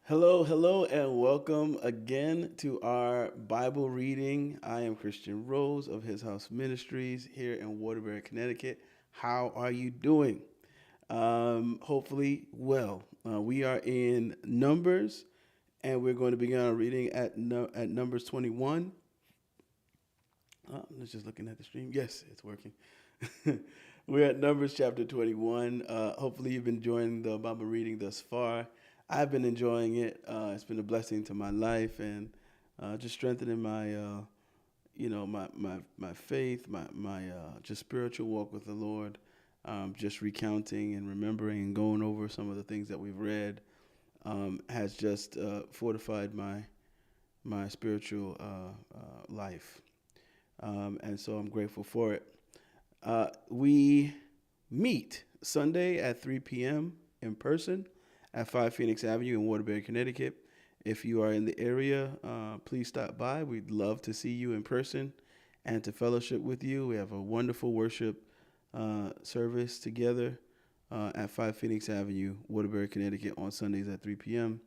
Hello, hello, and welcome again to our Bible reading. I am Christian Rose of His House Ministries here in Waterbury, Connecticut. How are you doing? Hopefully, well. We are in Numbers, and we're going to begin our reading at Numbers 21. Let's just looking at the stream. Yes, it's working. We're at Numbers chapter 21. Hopefully, you've been enjoying the Bible reading thus far. I've been enjoying it. It's been a blessing to my life and just strengthening my, my faith, my just spiritual walk with the Lord. Just recounting and remembering and going over some of the things that we've read has just fortified my spiritual life. And so I'm grateful for it. We meet Sunday at 3 p.m. in person at 5 Phoenix Avenue in Waterbury, Connecticut. If you are in the area, please stop by. We'd love to see you in person and to fellowship with you. We have a wonderful worship service together at 5 Phoenix Avenue, Waterbury, Connecticut on Sundays at 3 p.m.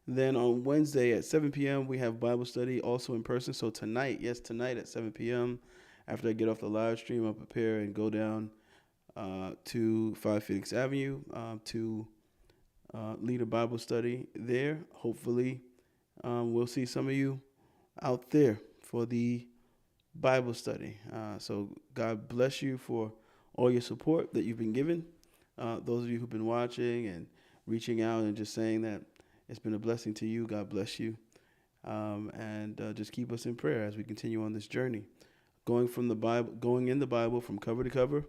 Then on Wednesday at 7 p.m., we have Bible study also in person. So tonight, yes, tonight at 7 p.m., after I get off the live stream, I'll prepare and go down to 5 Phoenix Avenue to lead a Bible study there. Hopefully, we'll see some of you out there for the Bible study. So God bless you for all your support that you've been given. Those of you who've been watching and reaching out and just saying that it's been a blessing to you, God bless you. And just keep us in prayer as we continue on this journey, going from the Bible, going in the Bible from cover to cover,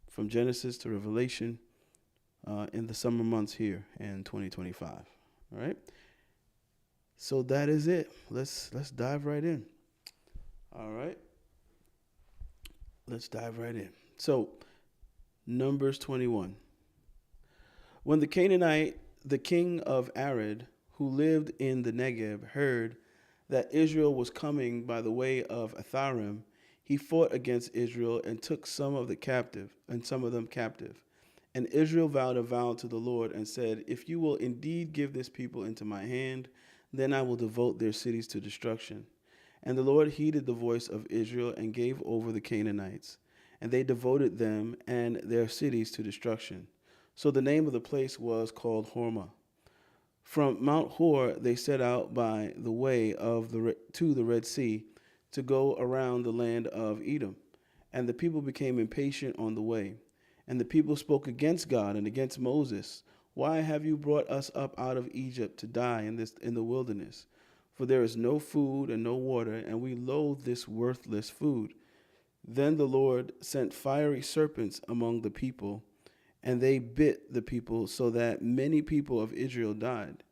from Genesis to Revelation, in the summer months here in 2025. All right. So that is it. Let's dive right in. All right. Let's dive right in. So Numbers 21. When the Canaanite, the king of Arad, who lived in the Negev, heard that Israel was coming by the way of Atharim, he fought against Israel and took some of them captive. And Israel vowed a vow to the Lord and said, if you will indeed give this people into my hand, then I will devote their cities to destruction. And the Lord heeded the voice of Israel and gave over the Canaanites, and they devoted them and their cities to destruction. So the name of the place was called Hormah. From Mount Hor they set out by the way of to the Red Sea to go around the land of Edom. And the people became impatient on the way. And the people spoke against God and against Moses. Why have you brought us up out of Egypt to die in the wilderness? For there is no food and no water, and we loathe this worthless food. Then the Lord sent fiery serpents among the people, and they bit the people so that many people of Israel died.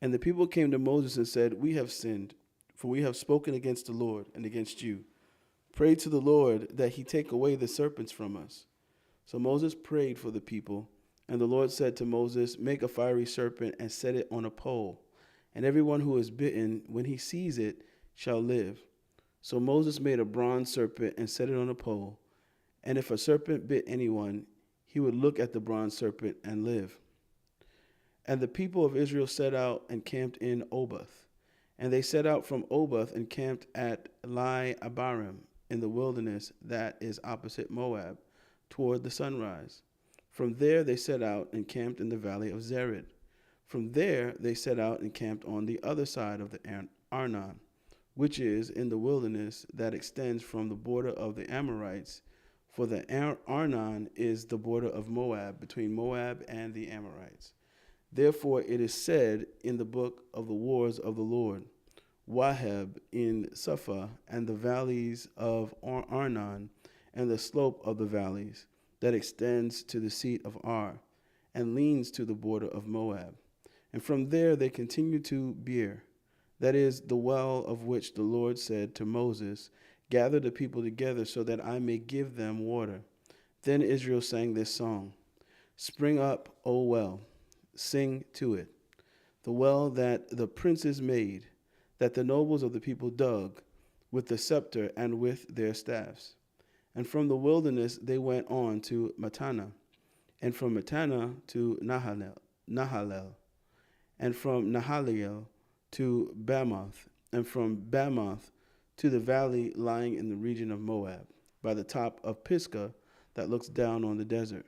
And the people came to Moses and said, we have sinned, for we have spoken against the Lord and against you. Pray to the Lord that he take away the serpents from us. So Moses prayed for the people, and the Lord said to Moses, make a fiery serpent and set it on a pole, and everyone who is bitten, when he sees it, shall live. So Moses made a bronze serpent and set it on a pole, and if a serpent bit anyone, he would look at the bronze serpent and live. And the people of Israel set out and camped in Oboth. And they set out from Oboth and camped at Lai Abarim in the wilderness that is opposite Moab, toward the sunrise. From there they set out and camped in the valley of Zered. From there they set out and camped on the other side of the Arnon, which is in the wilderness that extends from the border of the Amorites, for the Arnon is the border of Moab, between Moab and the Amorites. Therefore it is said in the book of the wars of the Lord, Waheb in Suphah, and the valleys of Arnon, and the slope of the valleys that extends to the seat of Ar, and leans to the border of Moab. And from there they continued to Beer, that is the well of which the Lord said to Moses, gather the people together so that I may give them water. Then Israel sang this song, spring up, O well, sing to it. The well that the princes made, that the nobles of the people dug, with the scepter and with their staffs. And from the wilderness they went on to Mattanah, and from Mattanah to Nahalel, and from Nahaliel to Bamoth, and from Bamoth to the valley lying in the region of Moab, by the top of Pisgah that looks down on the desert.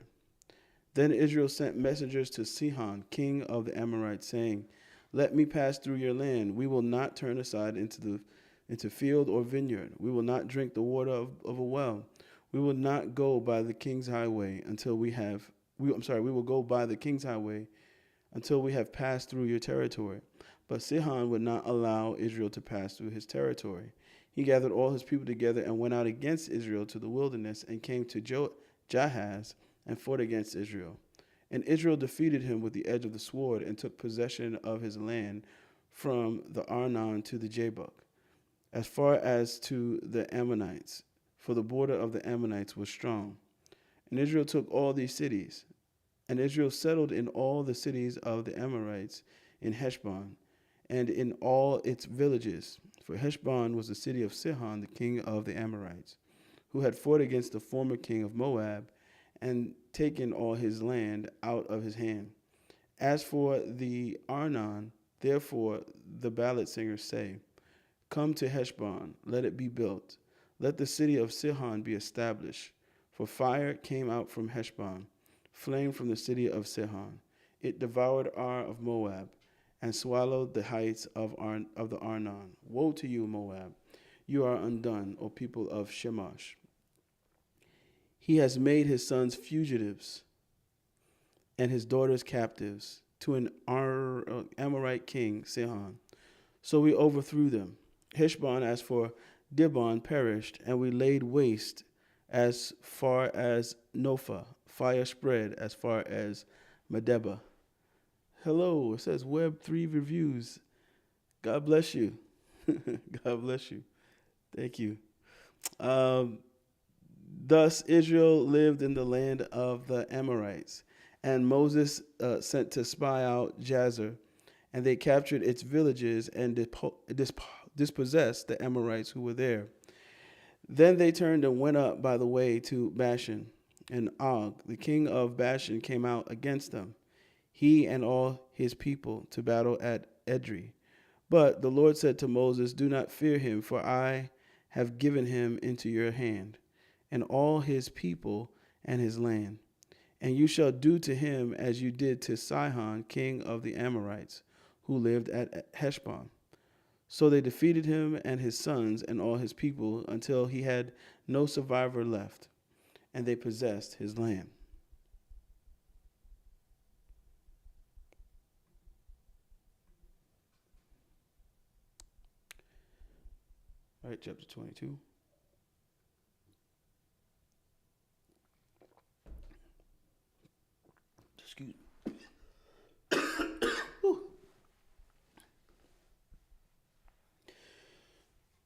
Then Israel sent messengers to Sihon, king of the Amorites, saying, "Let me pass through your land. We will not turn aside into field or vineyard. We will not drink the water of a well. We will not go by the king's highway until we have. We will go by the king's highway until we have passed through your territory." But Sihon would not allow Israel to pass through his territory. He gathered all his people together and went out against Israel to the wilderness and came to Jahaz and fought against Israel. And Israel defeated him with the edge of the sword and took possession of his land from the Arnon to the Jabbok, as far as to the Ammonites, for the border of the Ammonites was strong. And Israel took all these cities. And Israel settled in all the cities of the Amorites in Heshbon, and in all its villages. For Heshbon was the city of Sihon, the king of the Amorites, who had fought against the former king of Moab, and taken all his land out of his hand. As for the Arnon, therefore the ballad singers say, "Come to Heshbon, let it be built. Let the city of Sihon be established. For fire came out from Heshbon, flame from the city of Sihon. It devoured Ar of Moab, and swallowed the heights of the Arnon. Woe to you, Moab! You are undone, O people of Shemosh. He has made his sons fugitives and his daughters captives to an Amorite king, Sihon. So we overthrew them. Heshbon, as for Dibon, perished, and we laid waste as far as Nophah. Fire spread as far as Medeba." Hello, it says Web3 Reviews. God bless you. God bless you. Thank you. Thus Israel lived in the land of the Amorites, and Moses sent to spy out Jazer, and they captured its villages and dispossessed the Amorites who were there. Then they turned and went up by the way to Bashan, and Og, the king of Bashan, came out against them, he and all his people, to battle at Edrei. But the Lord said to Moses, "Do not fear him, for I have given him into your hand, and all his people and his land. And you shall do to him as you did to Sihon, king of the Amorites, who lived at Heshbon." So they defeated him and his sons and all his people until he had no survivor left, and they possessed his land. All right, chapter 22. Excuse me.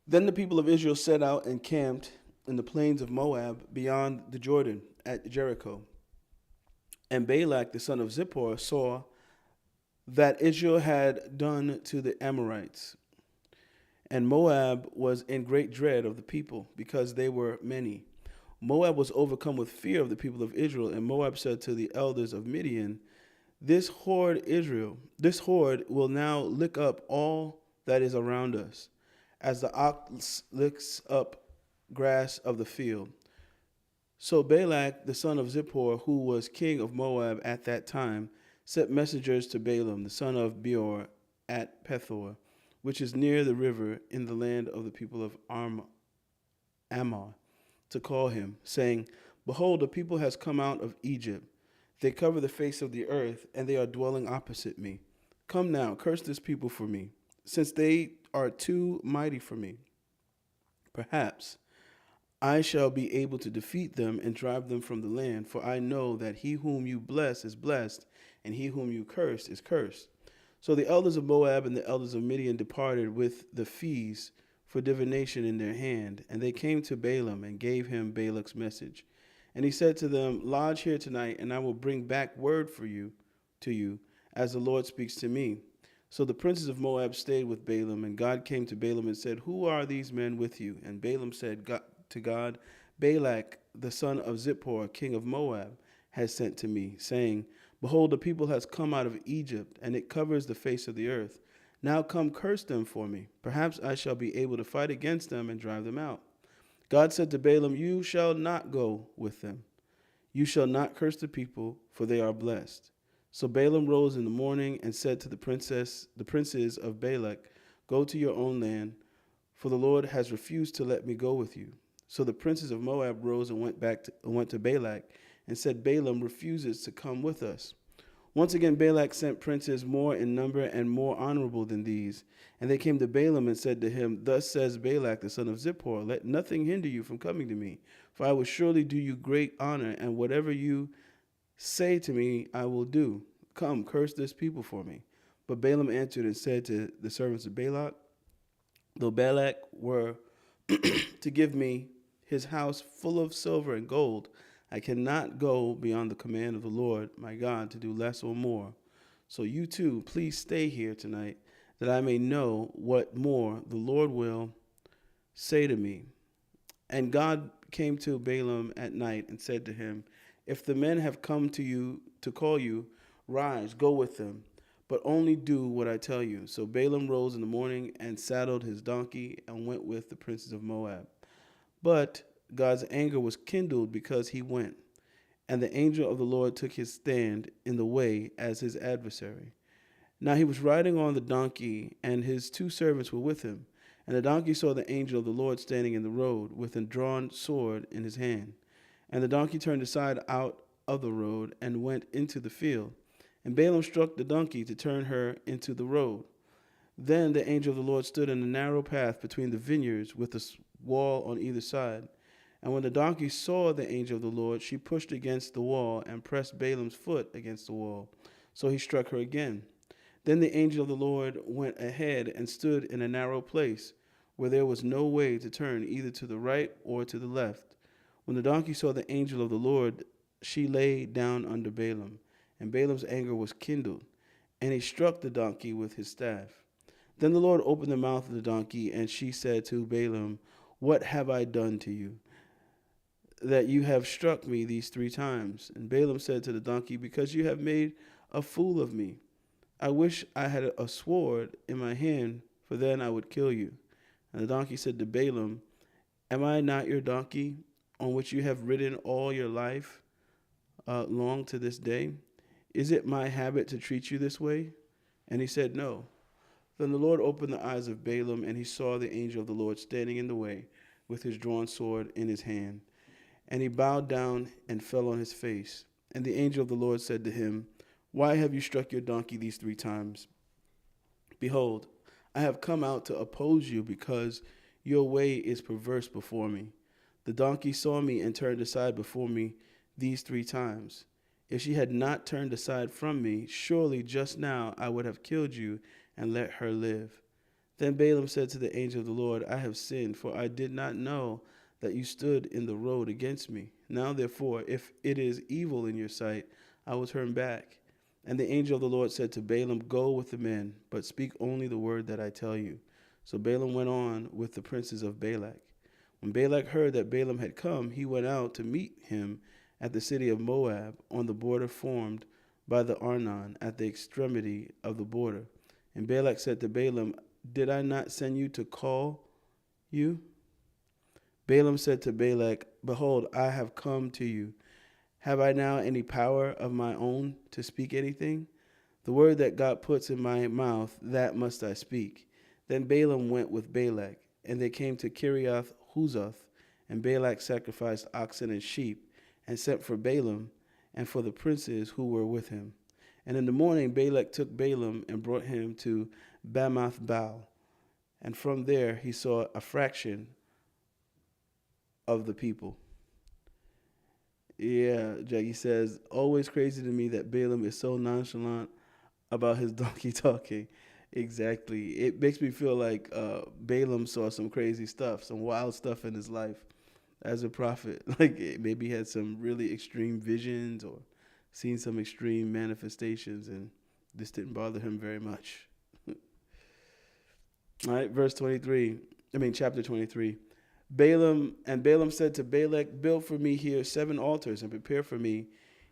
Then the people of Israel set out and camped in the plains of Moab beyond the Jordan at Jericho. And Balak, the son of Zippor, saw that Israel had done to the Amorites. And Moab was in great dread of the people, because they were many. Moab was overcome with fear of the people of Israel, and Moab said to the elders of Midian, this horde will now lick up all that is around us, as the ox licks up grass of the field." So Balak, the son of Zippor, who was king of Moab at that time, sent messengers to Balaam, the son of Beor, at Pethor, which is near the river in the land of the people of Ammon, to call him, saying, "Behold, a people has come out of Egypt. They cover the face of the earth, and they are dwelling opposite me. Come now, curse this people for me, since they are too mighty for me. Perhaps I shall be able to defeat them and drive them from the land, for I know that he whom you bless is blessed, and he whom you curse is cursed." So the elders of Moab and the elders of Midian departed with the fees for divination in their hand, and they came to Balaam and gave him Balak's message. And he said to them, "Lodge here tonight, and I will bring back word to you, as the Lord speaks to me." So the princes of Moab stayed with Balaam, and God came to Balaam and said, "Who are these men with you?" And Balaam said to God, "Balak, the son of Zippor, king of Moab, has sent to me, saying, Behold, the people has come out of Egypt, and it covers the face of the earth. Now come, curse them for me. Perhaps I shall be able to fight against them and drive them out. God said to Balaam, You shall not go with them. You shall not curse the people, for they are blessed. So Balaam rose in the morning and said to the princes of Balak, Go to your own land, for the Lord has refused to let me go with you. So the princes of Moab rose and went to Balak and said, Balaam refuses to come with us. Once again Balak sent princes more in number and more honorable than these. And they came to Balaam and said to him, Thus says Balak the son of Zippor, Let nothing hinder you from coming to me, for I will surely do you great honor, and whatever you say to me I will do. Come, curse this people for me. But Balaam answered and said to the servants of Balak, Though Balak were to give me his house full of silver and gold, I cannot go beyond the command of the Lord my God to do less or more. So you too, please stay here tonight, that I may know what more the Lord will say to me. And God came to Balaam at night and said to him, If the men have come to you to call you, rise, go with them, but only do what I tell you. So Balaam rose in the morning and saddled his donkey and went with the princes of Moab. But God's anger was kindled because he went, and the angel of the Lord took his stand in the way as his adversary. Now he was riding on the donkey, and his 2 servants were with him. And the donkey saw the angel of the Lord standing in the road with a drawn sword in his hand. And the donkey turned aside out of the road and went into the field. And Balaam struck the donkey to turn her into the road. Then the angel of the Lord stood in a narrow path between the vineyards with a wall on either side. And when the donkey saw the angel of the Lord, she pushed against the wall and pressed Balaam's foot against the wall. So he struck her again. Then the angel of the Lord went ahead and stood in a narrow place where there was no way to turn either to the right or to the left. When the donkey saw the angel of the Lord, she lay down under Balaam, and Balaam's anger was kindled, and he struck the donkey with his staff. Then the Lord opened the mouth of the donkey, and she said to Balaam, What have I done to you, that you have struck me these 3 times? And Balaam said to the donkey, Because you have made a fool of me. I wish I had a sword in my hand, for then I would kill you. And the donkey said to Balaam, Am I not your donkey, on which you have ridden all your life long to this day? Is it my habit to treat you this way? And he said, No. Then the Lord opened the eyes of Balaam, and he saw the angel of the Lord standing in the way with his drawn sword in his hand. And he bowed down and fell on his face. And the angel of the Lord said to him, Why have you struck your donkey these 3 times? Behold, I have come out to oppose you because your way is perverse before me. The donkey saw me and turned aside before me these 3 times. If she had not turned aside from me, surely just now I would have killed you and let her live. Then Balaam said to the angel of the Lord, I have sinned, for I did not know that you stood in the road against me. Now therefore, if it is evil in your sight, I will turn back. And the angel of the Lord said to Balaam, Go with the men, but speak only the word that I tell you. So Balaam went on with the princes of Balak. When Balak heard that Balaam had come, he went out to meet him at the city of Moab, on the border formed by the Arnon, at the extremity of the border. And Balak said to Balaam, Did I not send you to call you? Balaam said to Balak, Behold, I have come to you. Have I now any power of my own to speak anything? The word that God puts in my mouth, that must I speak. Then Balaam went with Balak, and they came to Kiriath Huzoth, and Balak sacrificed oxen and sheep, and sent for Balaam and for the princes who were with him. And in the morning Balak took Balaam and brought him to Bamoth Baal, and from there he saw a fraction of the people. Yeah, Jackie says, always crazy to me that Balaam is so nonchalant about his donkey talking. Exactly. It makes me feel like Balaam saw some crazy stuff, some wild stuff in his life as a prophet. Like maybe he had some really extreme visions or seen some extreme manifestations, and this didn't bother him very much. All right, chapter 23. Balaam said to Balak, Build for me here 7 altars and prepare for me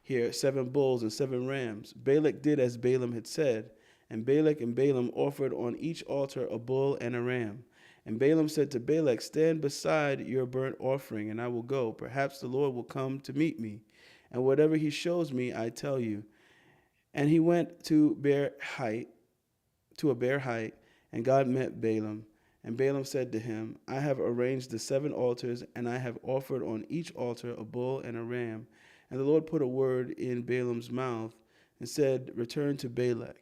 here 7 bulls and 7 rams. Balak did as Balaam had said, and Balak and Balaam offered on each altar a bull and a ram. And Balaam said to Balak, stand beside your burnt offering, and I will go. Perhaps the Lord will come to meet me, and whatever he shows me, I tell you. And he went to a bare height, and God met Balaam. And Balaam said to him, I have arranged the 7 altars, and I have offered on each altar a bull and a ram. And the Lord put a word in Balaam's mouth, and said, return to Balak,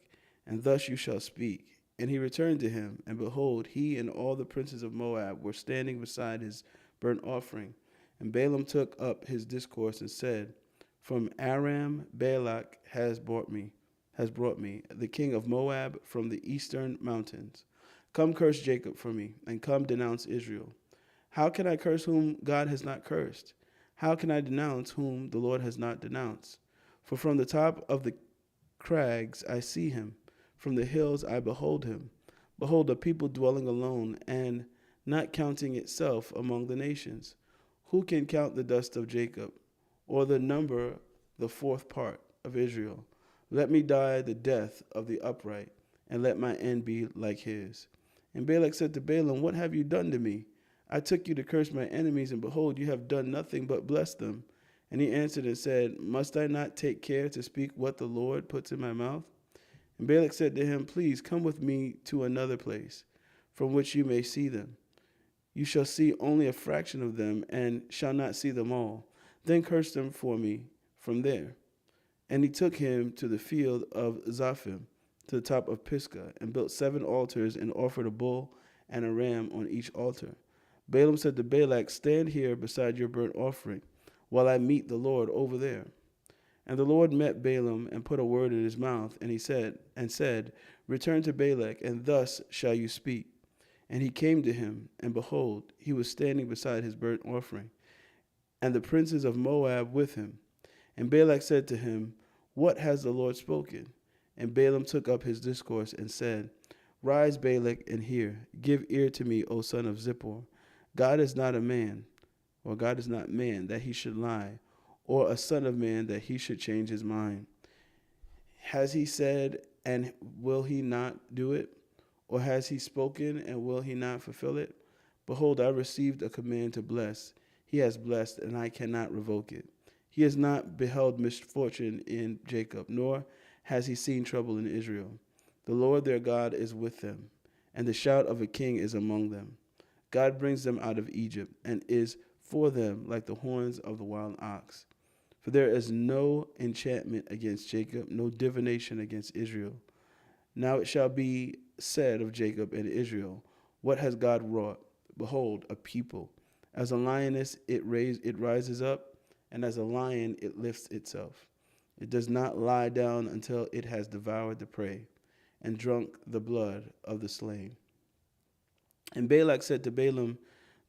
and thus you shall speak. And he returned to him, and behold, he and all the princes of Moab were standing beside his burnt offering. And Balaam took up his discourse and said, from Aram Balak has brought me, the king of Moab from the eastern mountains. Come curse Jacob for me, and come denounce Israel. How can I curse whom God has not cursed? How can I denounce whom the Lord has not denounced? For from the top of the crags I see him, from the hills I behold him. Behold, a people dwelling alone, and not counting itself among the nations. Who can count the dust of Jacob, or the number the 4th part of Israel? Let me die the death of the upright, and let my end be like his. And Balak said to Balaam, what have you done to me? I took you to curse my enemies, and behold, you have done nothing but bless them. And he answered and said, must I not take care to speak what the Lord puts in my mouth? And Balak said to him, please come with me to another place, from which you may see them. You shall see only a fraction of them, and shall not see them all. Then curse them for me from there. And he took him to the field of Zophim, to the top of Pisgah, and built 7 altars, and offered a bull and a ram on each altar. Balaam said to Balak, stand here beside your burnt offering, while I meet the Lord over there. And the Lord met Balaam, and put a word in his mouth, and he said, return to Balak, and thus shall you speak. And he came to him, and behold, he was standing beside his burnt offering, and the princes of Moab with him. And Balak said to him, what has the Lord spoken? And Balaam took up his discourse and said, rise, Balak, and hear. Give ear to me, O son of Zippor. God is not man, that he should lie, or a son of man that he should change his mind. Has he said, and will he not do it? Or has he spoken, and will he not fulfill it? Behold, I received a command to bless. He has blessed, and I cannot revoke it. He has not beheld misfortune in Jacob, nor has he seen trouble in Israel. The Lord their God is with them, and the shout of a king is among them. God brings them out of Egypt, and is for them like the horns of the wild ox. For there is no enchantment against Jacob, no divination against Israel. Now it shall be said of Jacob and Israel, what has God wrought? Behold, a people. As a lioness it rises up, and as a lion it lifts itself. It does not lie down until it has devoured the prey, and drunk the blood of the slain. And Balak said to Balaam,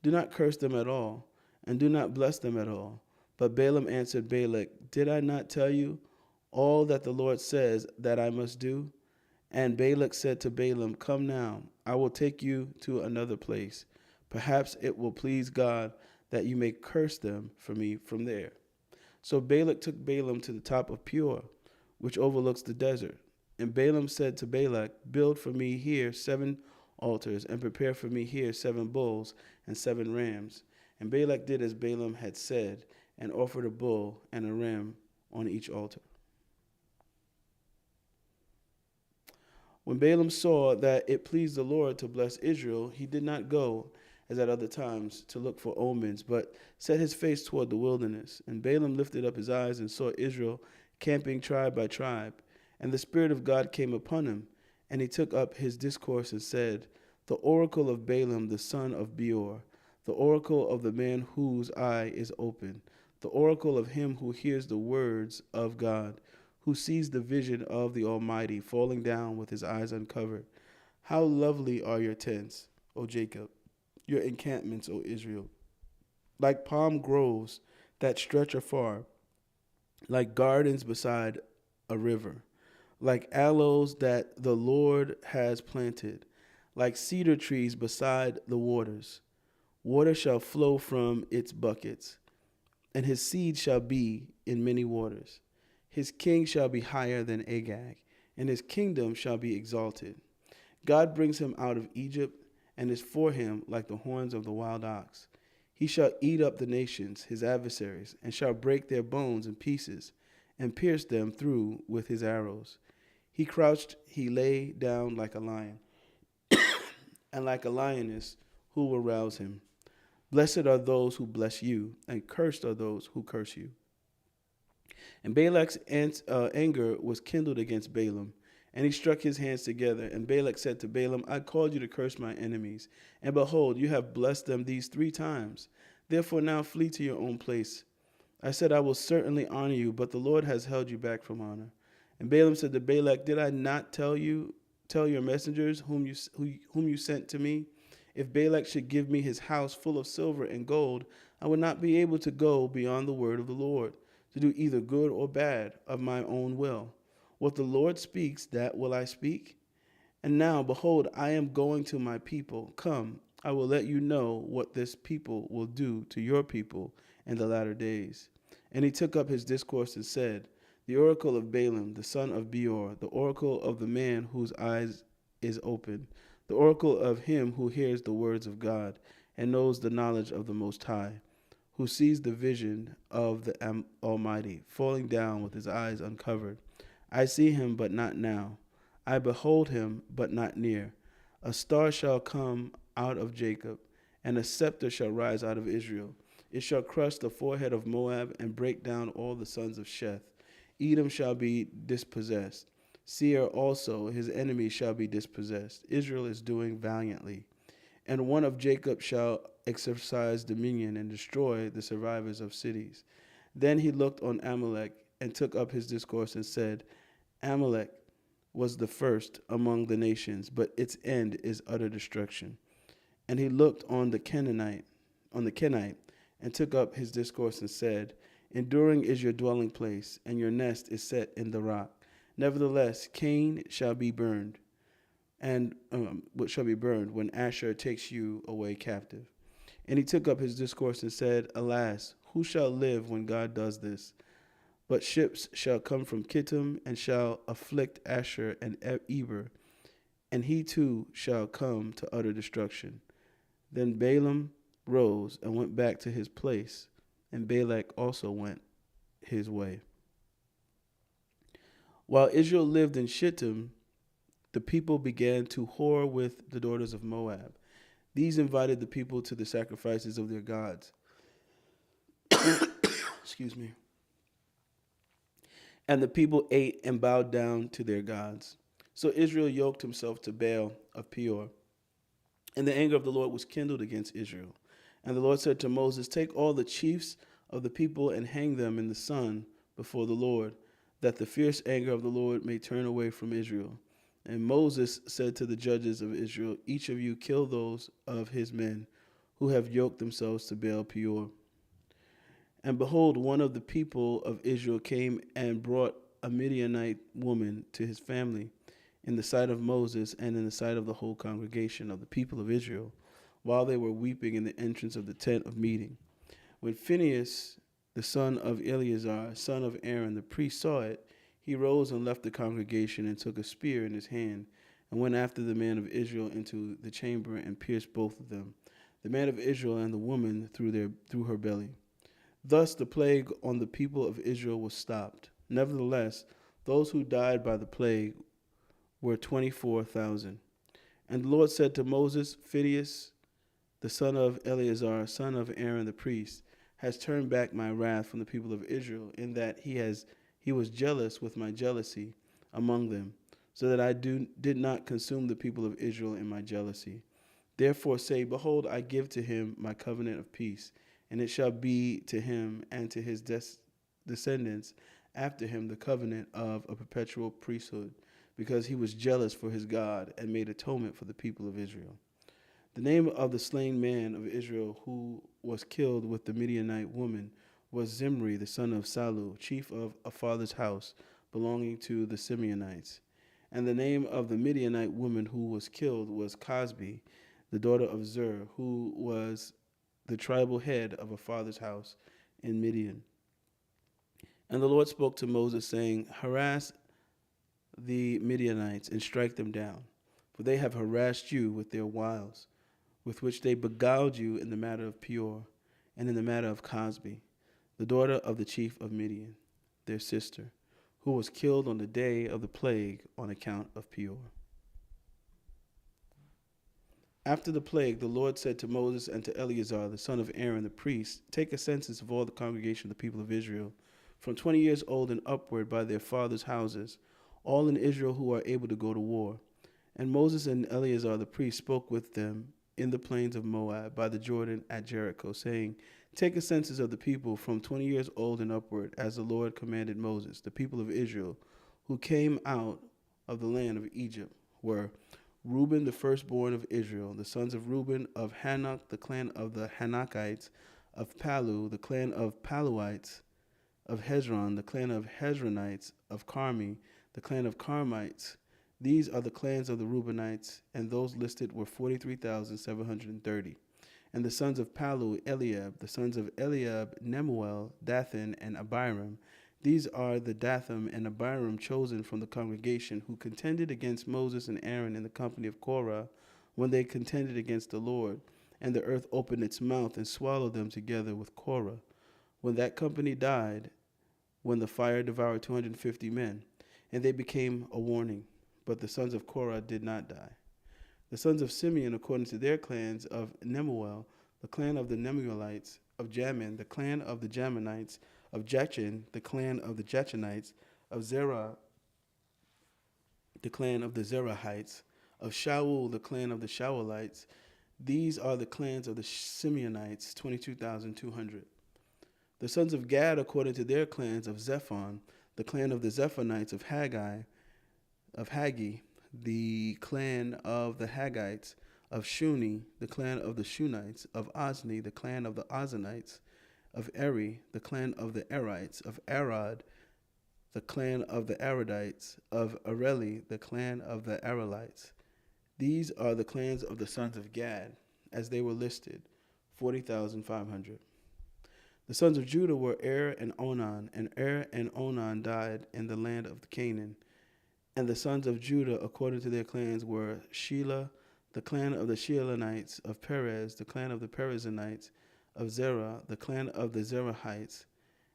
do not curse them at all, and do not bless them at all. But Balaam answered Balak, did I not tell you all that the Lord says that I must do? And Balak said to Balaam, come now, I will take you to another place. Perhaps it will please God that you may curse them for me from there. So Balak took Balaam to the top of Peor, which overlooks the desert. And Balaam said to Balak, build for me here 7 altars, and prepare for me here 7 bulls and 7 rams. And Balak did as Balaam had said, and offered a bull and a ram on each altar. When Balaam saw that it pleased the Lord to bless Israel, he did not go, as at other times, to look for omens, but set his face toward the wilderness. And Balaam lifted up his eyes and saw Israel camping tribe by tribe. And the Spirit of God came upon him, and he took up his discourse and said, the oracle of Balaam the son of Beor, the oracle of the man whose eye is open, the oracle of him who hears the words of God, who sees the vision of the Almighty falling down with his eyes uncovered. How lovely are your tents, O Jacob, your encampments, O Israel, like palm groves that stretch afar, like gardens beside a river, like aloes that the Lord has planted, like cedar trees beside the waters. Water shall flow from its buckets, and his seed shall be in many waters. His king shall be higher than Agag, and his kingdom shall be exalted. God brings him out of Egypt, and is for him like the horns of the wild ox. He shall eat up the nations, his adversaries, and shall break their bones in pieces, and pierce them through with his arrows. He crouched, he lay down like a lion, and like a lioness, who will rouse him? Blessed are those who bless you, and cursed are those who curse you. And Balak's anger was kindled against Balaam, and he struck his hands together. And Balak said to Balaam, I called you to curse my enemies, and behold, you have blessed them these 3 times. Therefore now flee to your own place. I said, I will certainly honor you, but the Lord has held you back from honor. And Balaam said to Balak, did I not tell your messengers whom you sent to me? If Balak should give me his house full of silver and gold, I would not be able to go beyond the word of the Lord, to do either good or bad of my own will. What the Lord speaks, that will I speak. And now, behold, I am going to my people. Come, I will let you know what this people will do to your people in the latter days. And he took up his discourse and said, the oracle of Balaam, the son of Beor, the oracle of the man whose eyes is open, the oracle of him who hears the words of God and knows the knowledge of the Most High, who sees the vision of the Almighty, falling down with his eyes uncovered. I see him, but not now. I behold him, but not near. A star shall come out of Jacob, and a scepter shall rise out of Israel. It shall crush the forehead of Moab and break down all the sons of Sheth. Edom shall be dispossessed. Seir also, his enemy, shall be dispossessed. Israel is doing valiantly. And one of Jacob shall exercise dominion and destroy the survivors of cities. Then he looked on Amalek and took up his discourse and said, Amalek was the first among the nations, but its end is utter destruction. And he looked on the Kenite, and took up his discourse and said, enduring is your dwelling place, and your nest is set in the rock. Nevertheless, Cain shall be burned, and what shall be burned when Asher takes you away captive. And he took up his discourse and said, alas, who shall live when God does this? But ships shall come from Kittim, and shall afflict Asher and Eber, and he too shall come to utter destruction. Then Balaam rose and went back to his place, and Balak also went his way. While Israel lived in Shittim, the people began to whore with the daughters of Moab. These invited the people to the sacrifices of their gods. Excuse me. And the people ate and bowed down to their gods. So Israel yoked himself to Baal of Peor. And the anger of the Lord was kindled against Israel. And the Lord said to Moses, take all the chiefs of the people and hang them in the sun before the Lord, that the fierce anger of the Lord may turn away from Israel. And Moses said to the judges of Israel, each of you kill those of his men who have yoked themselves to Baal Peor. And behold, one of the people of Israel came and brought a Midianite woman to his family in the sight of Moses and in the sight of the whole congregation of the people of Israel, while they were weeping in the entrance of the tent of meeting. When Phinehas, the son of Eleazar, son of Aaron, the priest, saw it, he rose and left the congregation and took a spear in his hand and went after the man of Israel into the chamber and pierced both of them, the man of Israel and the woman through her belly. Thus the plague on the people of Israel was stopped. Nevertheless, those who died by the plague were 24,000. And the Lord said to Moses, Phinehas, the son of Eleazar, son of Aaron the priest, has turned back my wrath from the people of Israel, in that he was jealous with my jealousy among them, so that I did not consume the people of Israel in my jealousy. Therefore say, behold, I give to him my covenant of peace, and it shall be to him and to his descendants after him the covenant of a perpetual priesthood, because he was jealous for his God and made atonement for the people of Israel. The name of the slain man of Israel who was killed with the Midianite woman was Zimri, the son of Salu, chief of a father's house belonging to the Simeonites. And the name of the Midianite woman who was killed was Cosbi, the daughter of Zur, who was the tribal head of a father's house in Midian. And the Lord spoke to Moses, saying, Harass the Midianites and strike them down, for they have harassed you with their wiles, with which they beguiled you in the matter of Peor, and in the matter of Cosbi, the daughter of the chief of Midian, their sister, who was killed on the day of the plague on account of Peor. After the plague, the Lord said to Moses and to Eleazar, the son of Aaron the priest, Take a census of all the congregation of the people of Israel, from 20 years old and upward by their fathers' houses, all in Israel who are able to go to war. And Moses and Eleazar the priest spoke with them in the plains of Moab by the Jordan at Jericho, saying, Take a census of the people from 20 years old and upward, as the Lord commanded Moses. The people of Israel who came out of the land of Egypt were Reuben, the firstborn of Israel, the sons of Reuben, of Hanok, the clan of the Hanokites, of Palu, the clan of Paluites, of Hezron, the clan of Hezronites, of Carmi, the clan of Carmites. These are the clans of the Reubenites, and those listed were 43,730. And the sons of Palu, Eliab, the sons of Eliab, Nemuel, Dathan, and Abiram. These are the Dathan and Abiram chosen from the congregation who contended against Moses and Aaron in the company of Korah when they contended against the Lord. And the earth opened its mouth and swallowed them together with Korah. When that company died, when the fire devoured 250 men, and they became a warning. But the sons of Korah did not die. The sons of Simeon, according to their clans, of Nemuel, the clan of the Nemuelites, of Jamin, the clan of the Jaminites, of Jachin, the clan of the Jachinites, of Zerah, the clan of the Zerahites, of Shaul, the clan of the Shaulites. These are the clans of the Simeonites, 22,200. The sons of Gad, according to their clans, of Zephon, the clan of the Zephonites, of Haggai, the clan of the Haggites, of Shuni, the clan of the Shunites, of Ozni, the clan of the Oznites, of Eri, the clan of the Erites, of Arad, the clan of the Aradites, of Areli, the clan of the Arelites. These are the clans of the sons of Gad, as they were listed, 40,500. The sons of Judah were Er and Onan, and Er and Onan died in the land of Canaan. And the sons of Judah, according to their clans, were Shelah, the clan of the Sheelanites, of Perez, the clan of the Perezonites, of Zerah, the clan of the Zerahites.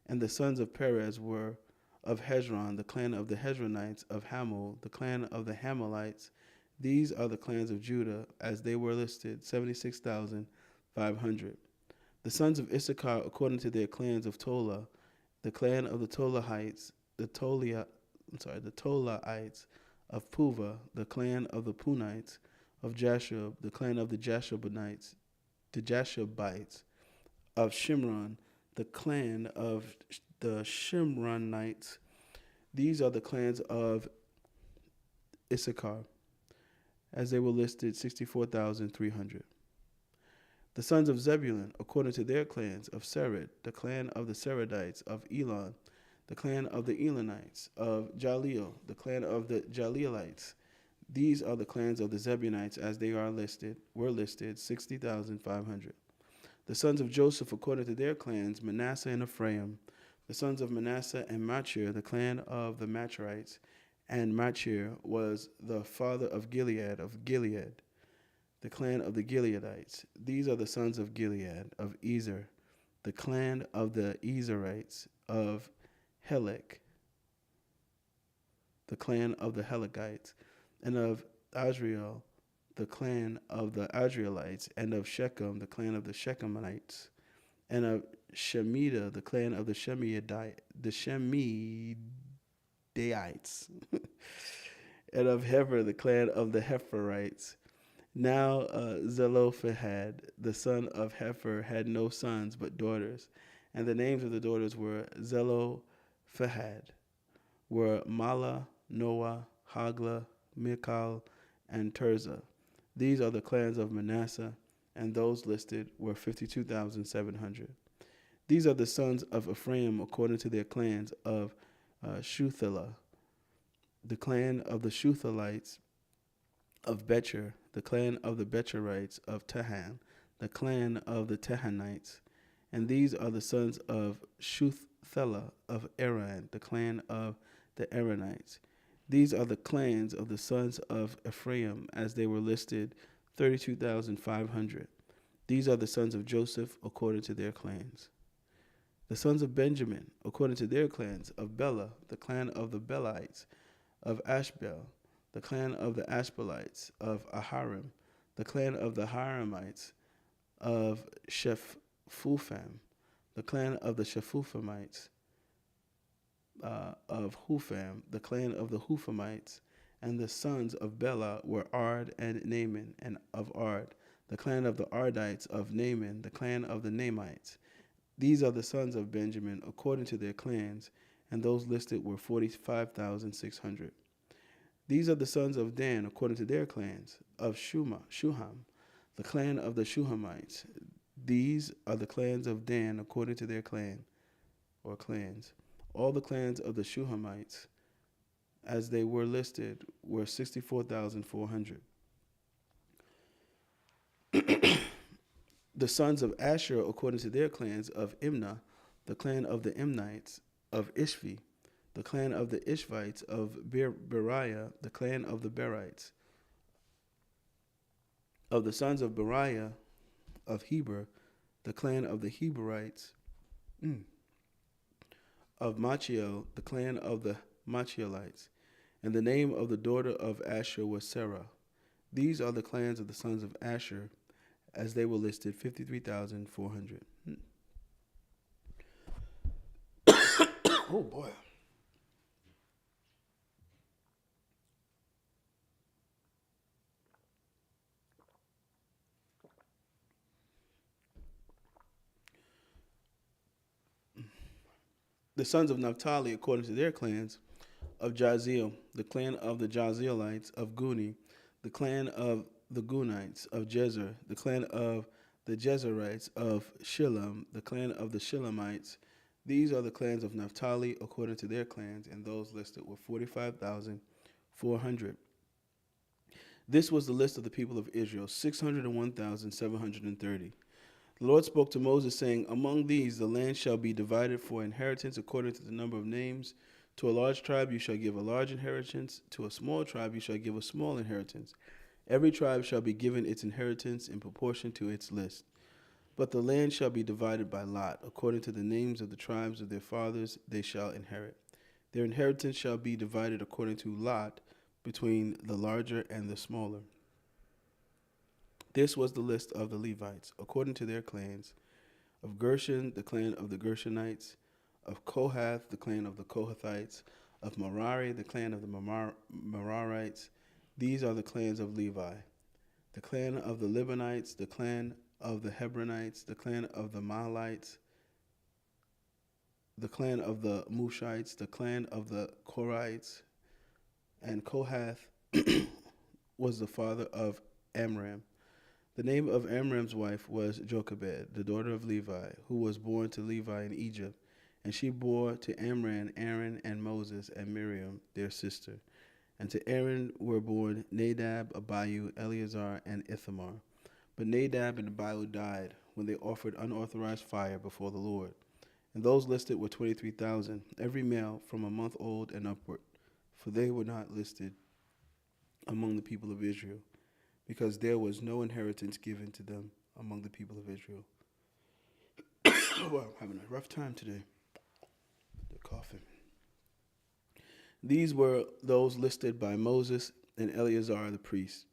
And the sons of Perez were of Hezron, the clan of the Hezronites, of Hamul, the clan of the Hamalites. These are the clans of Judah, as they were listed, 76,500. The sons of Issachar, according to their clans, of Tola, the clan of the Tolahites, the Tolaites, of Puva, the clan of the Punites, of Jashub, the clan of the Jashubites, of Shimron, the clan of the Shimronites. These are the clans of Issachar, as they were listed, 64,300. The sons of Zebulun, according to their clans, of Sered, the clan of the Seredites, of Elon, the clan of the Elonites, of Jaleel, the clan of the Jaleelites. These are the clans of the Zebulunites as they were listed, 60,500. The sons of Joseph, according to their clans, Manasseh and Ephraim. The sons of Manasseh and Machir, the clan of the Machirites, and Machir was the father of Gilead, the clan of the Gileadites. These are the sons of Gilead, of Ezer, the clan of the Ezerites, of Helek, the clan of the Helekites, and of Azriel, the clan of the Azrielites, and of Shechem, the clan of the Shechemites, and of Shemida, the clan of the Shemidaites, and of Hefer, the clan of the Heferites. Now Zelophehad, the son of Hefer, had no sons but daughters, and the names of the daughters were Zelophehad, were Mala, Noah, Hagla, Michal, and Tirzah. These are the clans of Manasseh, and those listed were 52,700. These are the sons of Ephraim according to their clans, of Shuthelah, the clan of the Shuthalites, of Becher, the clan of the Becherites, of Tehan, the clan of the Tehanites. And these are the sons of Thela of Aran, the clan of the Aranites. These are the clans of the sons of Ephraim as they were listed, 32,500. These are the sons of Joseph according to their clans. The sons of Benjamin according to their clans: of Bela, the clan of the Belites; of Ashbel, the clan of the Ashbelites; of Aharim, the clan of the Haramites; of Shephufam, the clan of the Shephufamites; of Hufam, the clan of the Hufamites. And the sons of Bela were Ard and Naaman; and of Ard, the clan of the Ardites; of Naaman, the clan of the Naamites. These are the sons of Benjamin according to their clans, and those listed were 45,600. These are the sons of Dan according to their clans: of Shuham, the clan of the Shuhamites. These are the clans of Dan according to their clan or clans. All the clans of the Shuhamites, as they were listed, were 64,400. The sons of Asher according to their clans: of Imnah, the clan of the Imnites; of Ishvi, the clan of the Ishvites; of Beriah, the clan of the Berites. Of the sons of Beriah, of Heber, the clan of the Heberites; of Machiel, the clan of the Machielites. And the name of the daughter of Asher was Sarah. These are the clans of the sons of Asher, as they were listed, 53,400. Oh boy. The sons of Naphtali, according to their clans: of Jaziel, the clan of the Jazielites; of Guni, the clan of the Gunites; of Jezer, the clan of the Jezerites; of Shillam, the clan of the Shillamites. These are the clans of Naphtali according to their clans, and those listed were 45,400. This was the list of the people of Israel, 601,730. The Lord spoke to Moses, saying, among these the land shall be divided for inheritance according to the number of names. To a large tribe you shall give a large inheritance; to a small tribe you shall give a small inheritance. Every tribe shall be given its inheritance in proportion to its list. But the land shall be divided by lot, according to the names of the tribes of their fathers they shall inherit. Their inheritance shall be divided according to lot between the larger and the smaller. This was the list of the Levites, according to their clans: of Gershon, the clan of the Gershonites; of Kohath, the clan of the Kohathites; of Merari, the clan of the Merarites. These are the clans of Levi: the clan of the Libanites, the clan of the Hebronites, the clan of the Mahalites, the clan of the Mushites, the clan of the Korites. And Kohath was the father of Amram. The name of Amram's wife was Jochebed, the daughter of Levi, who was born to Levi in Egypt. And she bore to Amram Aaron and Moses and Miriam, their sister. And to Aaron were born Nadab, Abihu, Eleazar, and Ithamar. But Nadab and Abihu died when they offered unauthorized fire before the Lord. And those listed were 23,000, every male from a month old and upward, for they were not listed among the people of Israel, because there was no inheritance given to them among the people of Israel. Well, I'm having a rough time today. The coughing. These were those listed by Moses and Eleazar the priest,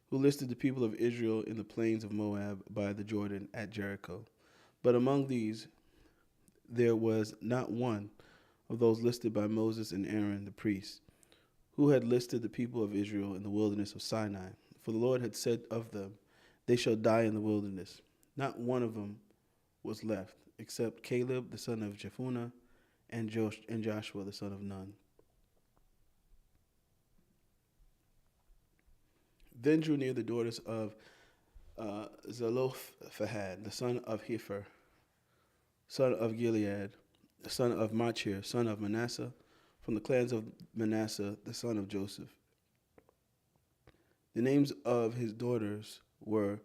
who listed the people of Israel in the plains of Moab by the Jordan at Jericho. But among these there was not one of those listed by Moses and Aaron the priests, who had listed the people of Israel in the wilderness of Sinai. For the Lord had said of them, they shall die in the wilderness. Not one of them was left, except Caleb the son of Jephunneh and Joshua the son of Nun. Then drew near the daughters of Zelophehad, the son of Hepher, son of Gilead, the son of Machir, son of Manasseh, from the clans of Manasseh, the son of Joseph. The names of his daughters were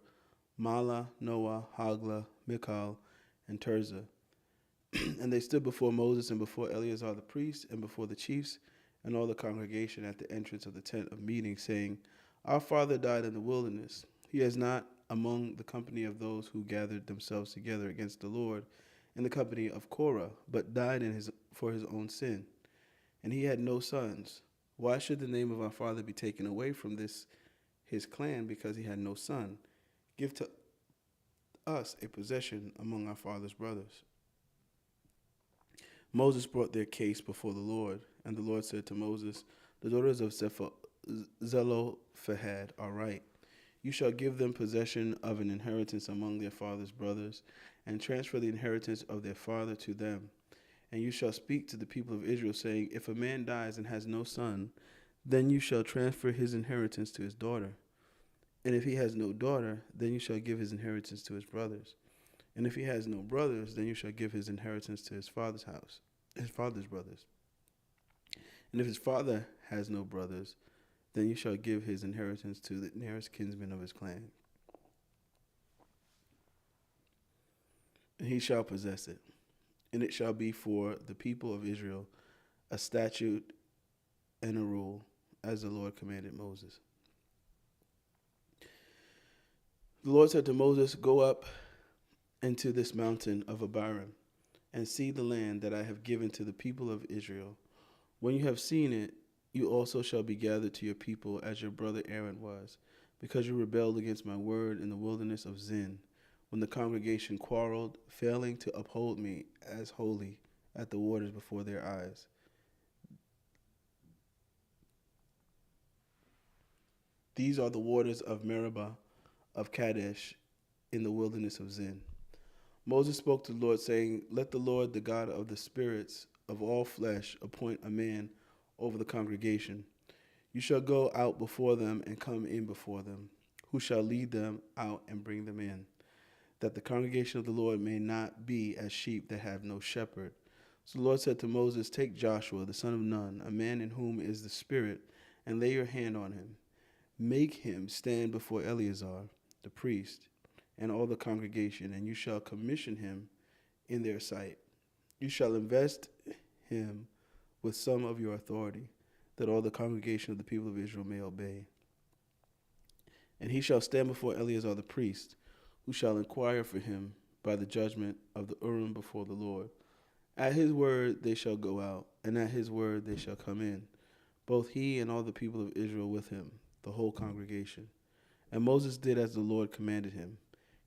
Mahlah, Noah, Haglah, Michal, and Tirzah. And they stood before Moses and before Eleazar the priest and before the chiefs and all the congregation at the entrance of the tent of meeting, saying, Our father died in the wilderness. He is not among the company of those who gathered themselves together against the Lord in the company of Korah, but died for his own sin. And he had no sons. Why should the name of our father be taken away from this his clan because he had no son? Give to us a possession among our father's brothers. Moses brought their case before the Lord, and the Lord said to Moses, The daughters of Zelophehad are right. You shall give them possession of an inheritance among their father's brothers, and transfer the inheritance of their father to them. And you shall speak to the people of Israel, saying, If a man dies and has no son, then you shall transfer his inheritance to his daughter. And if he has no daughter, then you shall give his inheritance to his brothers. And if he has no brothers, then you shall give his inheritance to his father's house, his father's brothers. And if his father has no brothers, then you shall give his inheritance to the nearest kinsman of his clan. And he shall possess it. And it shall be for the people of Israel a statute and a rule, as the Lord commanded Moses. The Lord said to Moses, Go up into this mountain of Abiram, and see the land that I have given to the people of Israel. When you have seen it, you also shall be gathered to your people as your brother Aaron was, because you rebelled against my word in the wilderness of Zin, when the congregation quarreled, failing to uphold me as holy at the waters before their eyes. These are the waters of Meribah of Kadesh in the wilderness of Zin. Moses spoke to the Lord, saying, Let the Lord, the God of the spirits of all flesh, appoint a man over the congregation. You shall go out before them and come in before them, who shall lead them out and bring them in, that the congregation of the Lord may not be as sheep that have no shepherd. So the Lord said to Moses, Take Joshua, the son of Nun, a man in whom is the Spirit, and lay your hand on him. Make him stand before Eleazar, the priest, and all the congregation, and you shall commission him in their sight. You shall invest him with some of your authority, that all the congregation of the people of Israel may obey. And he shall stand before Eleazar the priest, who shall inquire for him by the judgment of the Urim before the Lord. At his word they shall go out, and at his word they shall come in, both he and all the people of Israel with him, the whole congregation. And Moses did as the Lord commanded him.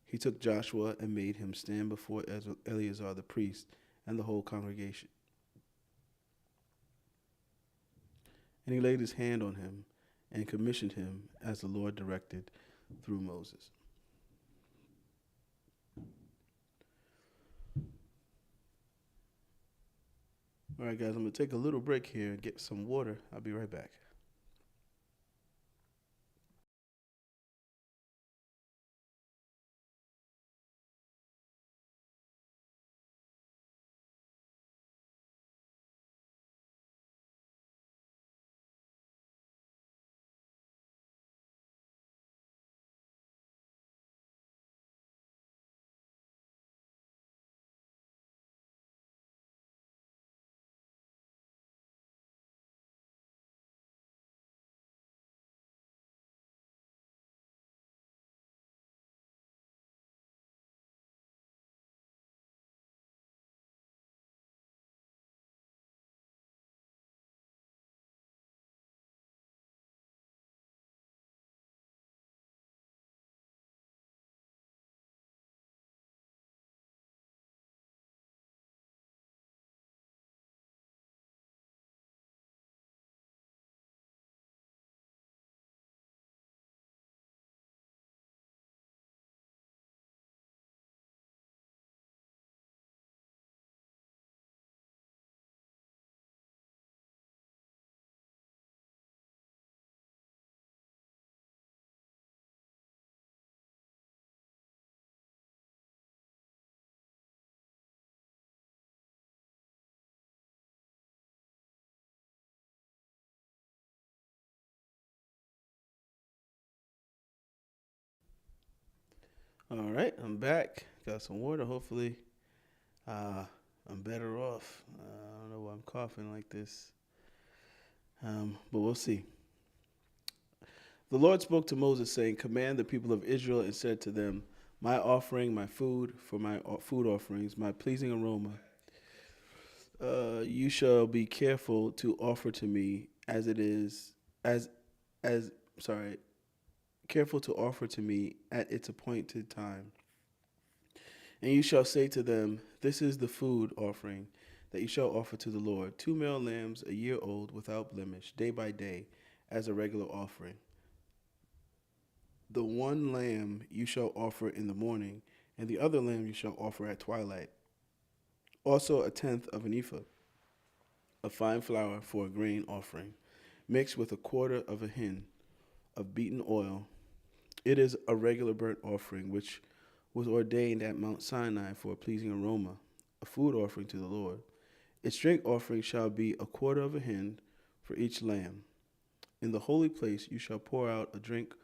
He took Joshua and made him stand before Eleazar the priest and the whole congregation. And he laid his hand on him and commissioned him as the Lord directed through Moses. All right, guys, I'm going to take a little break here and get some water. I'll be right back. All right, I'm back. Got some water. Hopefully, I'm better off. I don't know why I'm coughing like this, but we'll see. The Lord spoke to Moses, saying, "Command the people of Israel and said to them, my offering, my food for my food offerings, my pleasing aroma, you shall be careful to offer to me as it is, as sorry, careful to offer to me at its appointed time. And you shall say to them, this is the food offering that you shall offer to the Lord: 2 male lambs, a year old, without blemish, day by day, as a regular offering. The one lamb you shall offer in the morning, and the other lamb you shall offer at twilight. Also a tenth of an ephah of fine flour for a grain offering, mixed with a quarter of a hin of beaten oil. It is a regular burnt offering, which was ordained at Mount Sinai for a pleasing aroma, a food offering to the Lord. Its drink offering shall be a quarter of a hin for each lamb. In the holy place you shall pour out a drink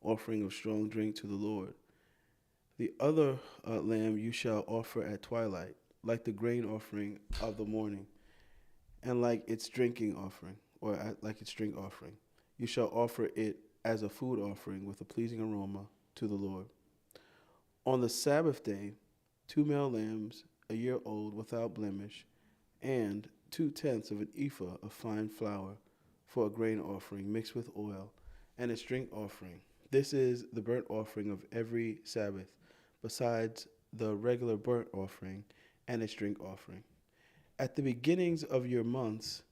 offering of strong drink to the Lord. The other lamb you shall offer at twilight, like the grain offering of the morning, and like its drinking offering, or like its drink offering. You shall offer it as a food offering with a pleasing aroma to the Lord. On the Sabbath day, 2 male lambs, a year old, without blemish, and 2 tenths of an ephah of fine flour for a grain offering mixed with oil, and its drink offering. This is the burnt offering of every Sabbath, besides the regular burnt offering and its drink offering. At the beginnings of your months,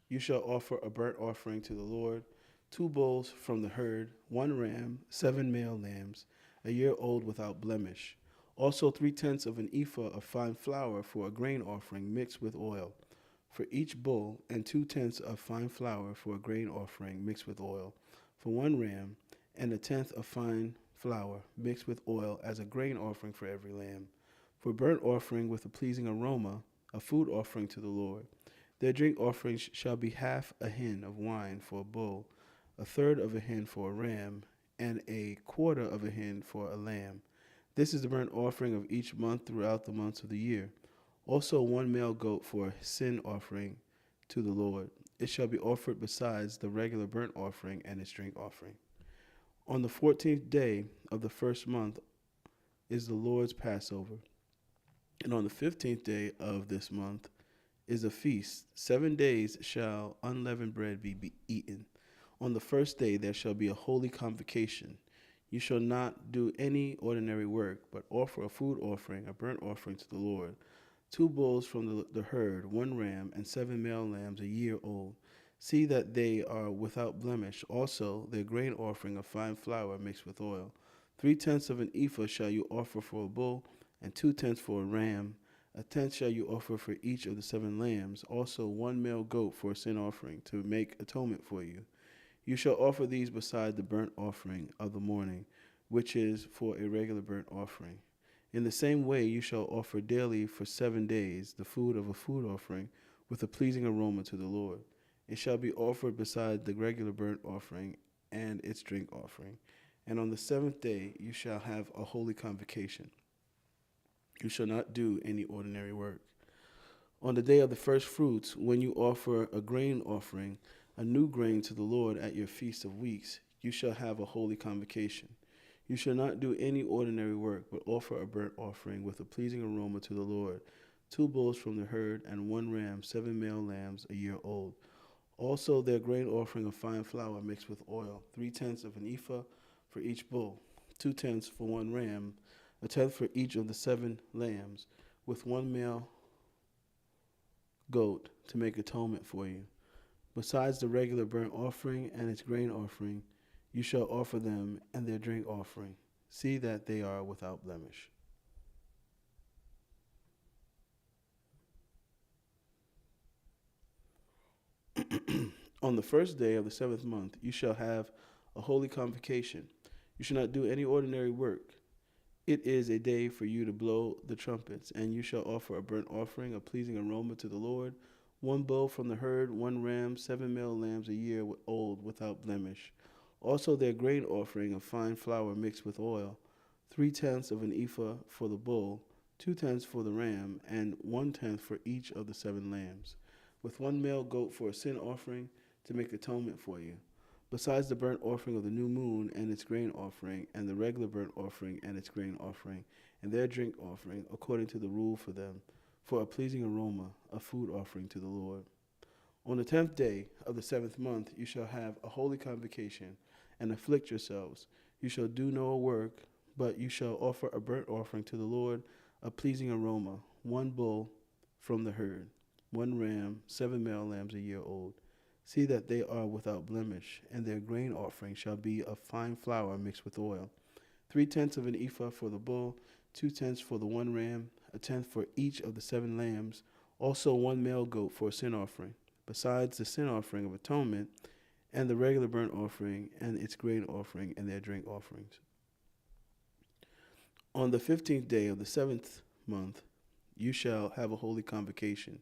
you shall offer a burnt offering to the Lord: 2 bulls from the herd, 1 ram, 7 male lambs, a year old, without blemish. Also 3 tenths of an ephah of fine flour for a grain offering mixed with oil for each bull, and 2 tenths of fine flour for a grain offering mixed with oil for 1 ram, and a tenth of fine flour mixed with oil as a grain offering for every lamb, for burnt offering with a pleasing aroma, a food offering to the Lord. Their drink offerings shall be half a hin of wine for a bull, a third of a hin for a ram, and a quarter of a hin for a lamb. This is the burnt offering of each month throughout the months of the year. Also 1 male goat for a sin offering to the Lord. It shall be offered besides the regular burnt offering and its drink offering. On the 14th day of the first month is the Lord's Passover. And on the 15th day of this month is a feast. 7 days shall unleavened bread be eaten. On the first day there shall be a holy convocation. You shall not do any ordinary work, but offer a food offering, a burnt offering to the Lord: 2 bulls from the herd, 1 ram, and 7 male lambs, a year old. See that they are without blemish. Also their grain offering of fine flour mixed with oil. 3 tenths of an ephah shall you offer for a bull, and 2 tenths for a ram. A tenth shall you offer for each of the 7 lambs. Also 1 male goat for a sin offering, to make atonement for you. You shall offer these beside the burnt offering of the morning, which is for a regular burnt offering. In the same way you shall offer daily for 7 days the food of a food offering with a pleasing aroma to the Lord. It shall be offered beside the regular burnt offering and its drink offering. And on the 7th day you shall have a holy convocation. You shall not do any ordinary work. On the day of the first fruits, when you offer a grain offering, a new grain to the Lord at your feast of weeks, you shall have a holy convocation. You shall not do any ordinary work, but offer a burnt offering with a pleasing aroma to the Lord: 2 bulls from the herd, and 1 ram, 7 male lambs, a year old. Also their grain offering of fine flour mixed with oil: 3 tenths of an ephah for each bull, 2 tenths for 1 ram, a tenth for each of the 7 lambs, with 1 male goat to make atonement for you. Besides the regular burnt offering and its grain offering, you shall offer them and their drink offering. See that they are without blemish. On the first day of the 7th month, you shall have a holy convocation. You shall not do any ordinary work. It is a day for you to blow the trumpets, and you shall offer a burnt offering, a pleasing aroma to the Lord: 1 bull from the herd, 1 ram, 7 male lambs, a year old, without blemish. Also their grain offering of fine flour mixed with oil: 3 tenths of an ephah for the bull, 2 tenths for the ram, and 1/10 for each of the 7 lambs, with 1 male goat for a sin offering to make atonement for you, besides the burnt offering of the new moon and its grain offering, and the regular burnt offering and its grain offering, and their drink offering, according to the rule for them, for a pleasing aroma, a food offering to the Lord. On the 10th day of the 7th month you shall have a holy convocation, and afflict yourselves. You shall do no work, but you shall offer a burnt offering to the Lord, a pleasing aroma, 1 bull from the herd, 1 ram, 7 male lambs a year old. See that they are without blemish, and their grain offering shall be of fine flour mixed with oil. 3 tenths of an ephah for the bull, 2 tenths for the 1 ram, a tenth for each of the 7 lambs, also 1 male goat for a sin offering, besides the sin offering of atonement, and the regular burnt offering, and its grain offering, and their drink offerings. On the 15th day of the 7th month you shall have a holy convocation.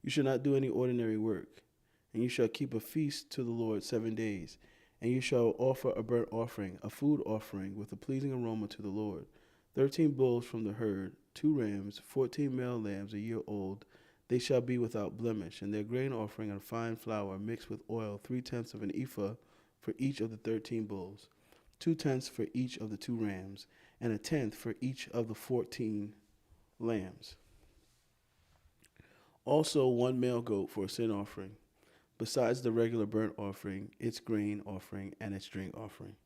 You shall not do any ordinary work, and you shall keep a feast to the Lord 7 days. And you shall offer a burnt offering, a food offering with a pleasing aroma to the Lord. 13 bulls from the herd, 2 rams, 14 male lambs a year old. They shall be without blemish, and their grain offering of fine flour mixed with oil, 3 tenths of an ephah for each of the 13 bulls, 2 tenths for each of the 2 rams, and a tenth for each of the 14 lambs. Also 1 male goat for a sin offering, besides the regular burnt offering, its grain offering, and its drink offering.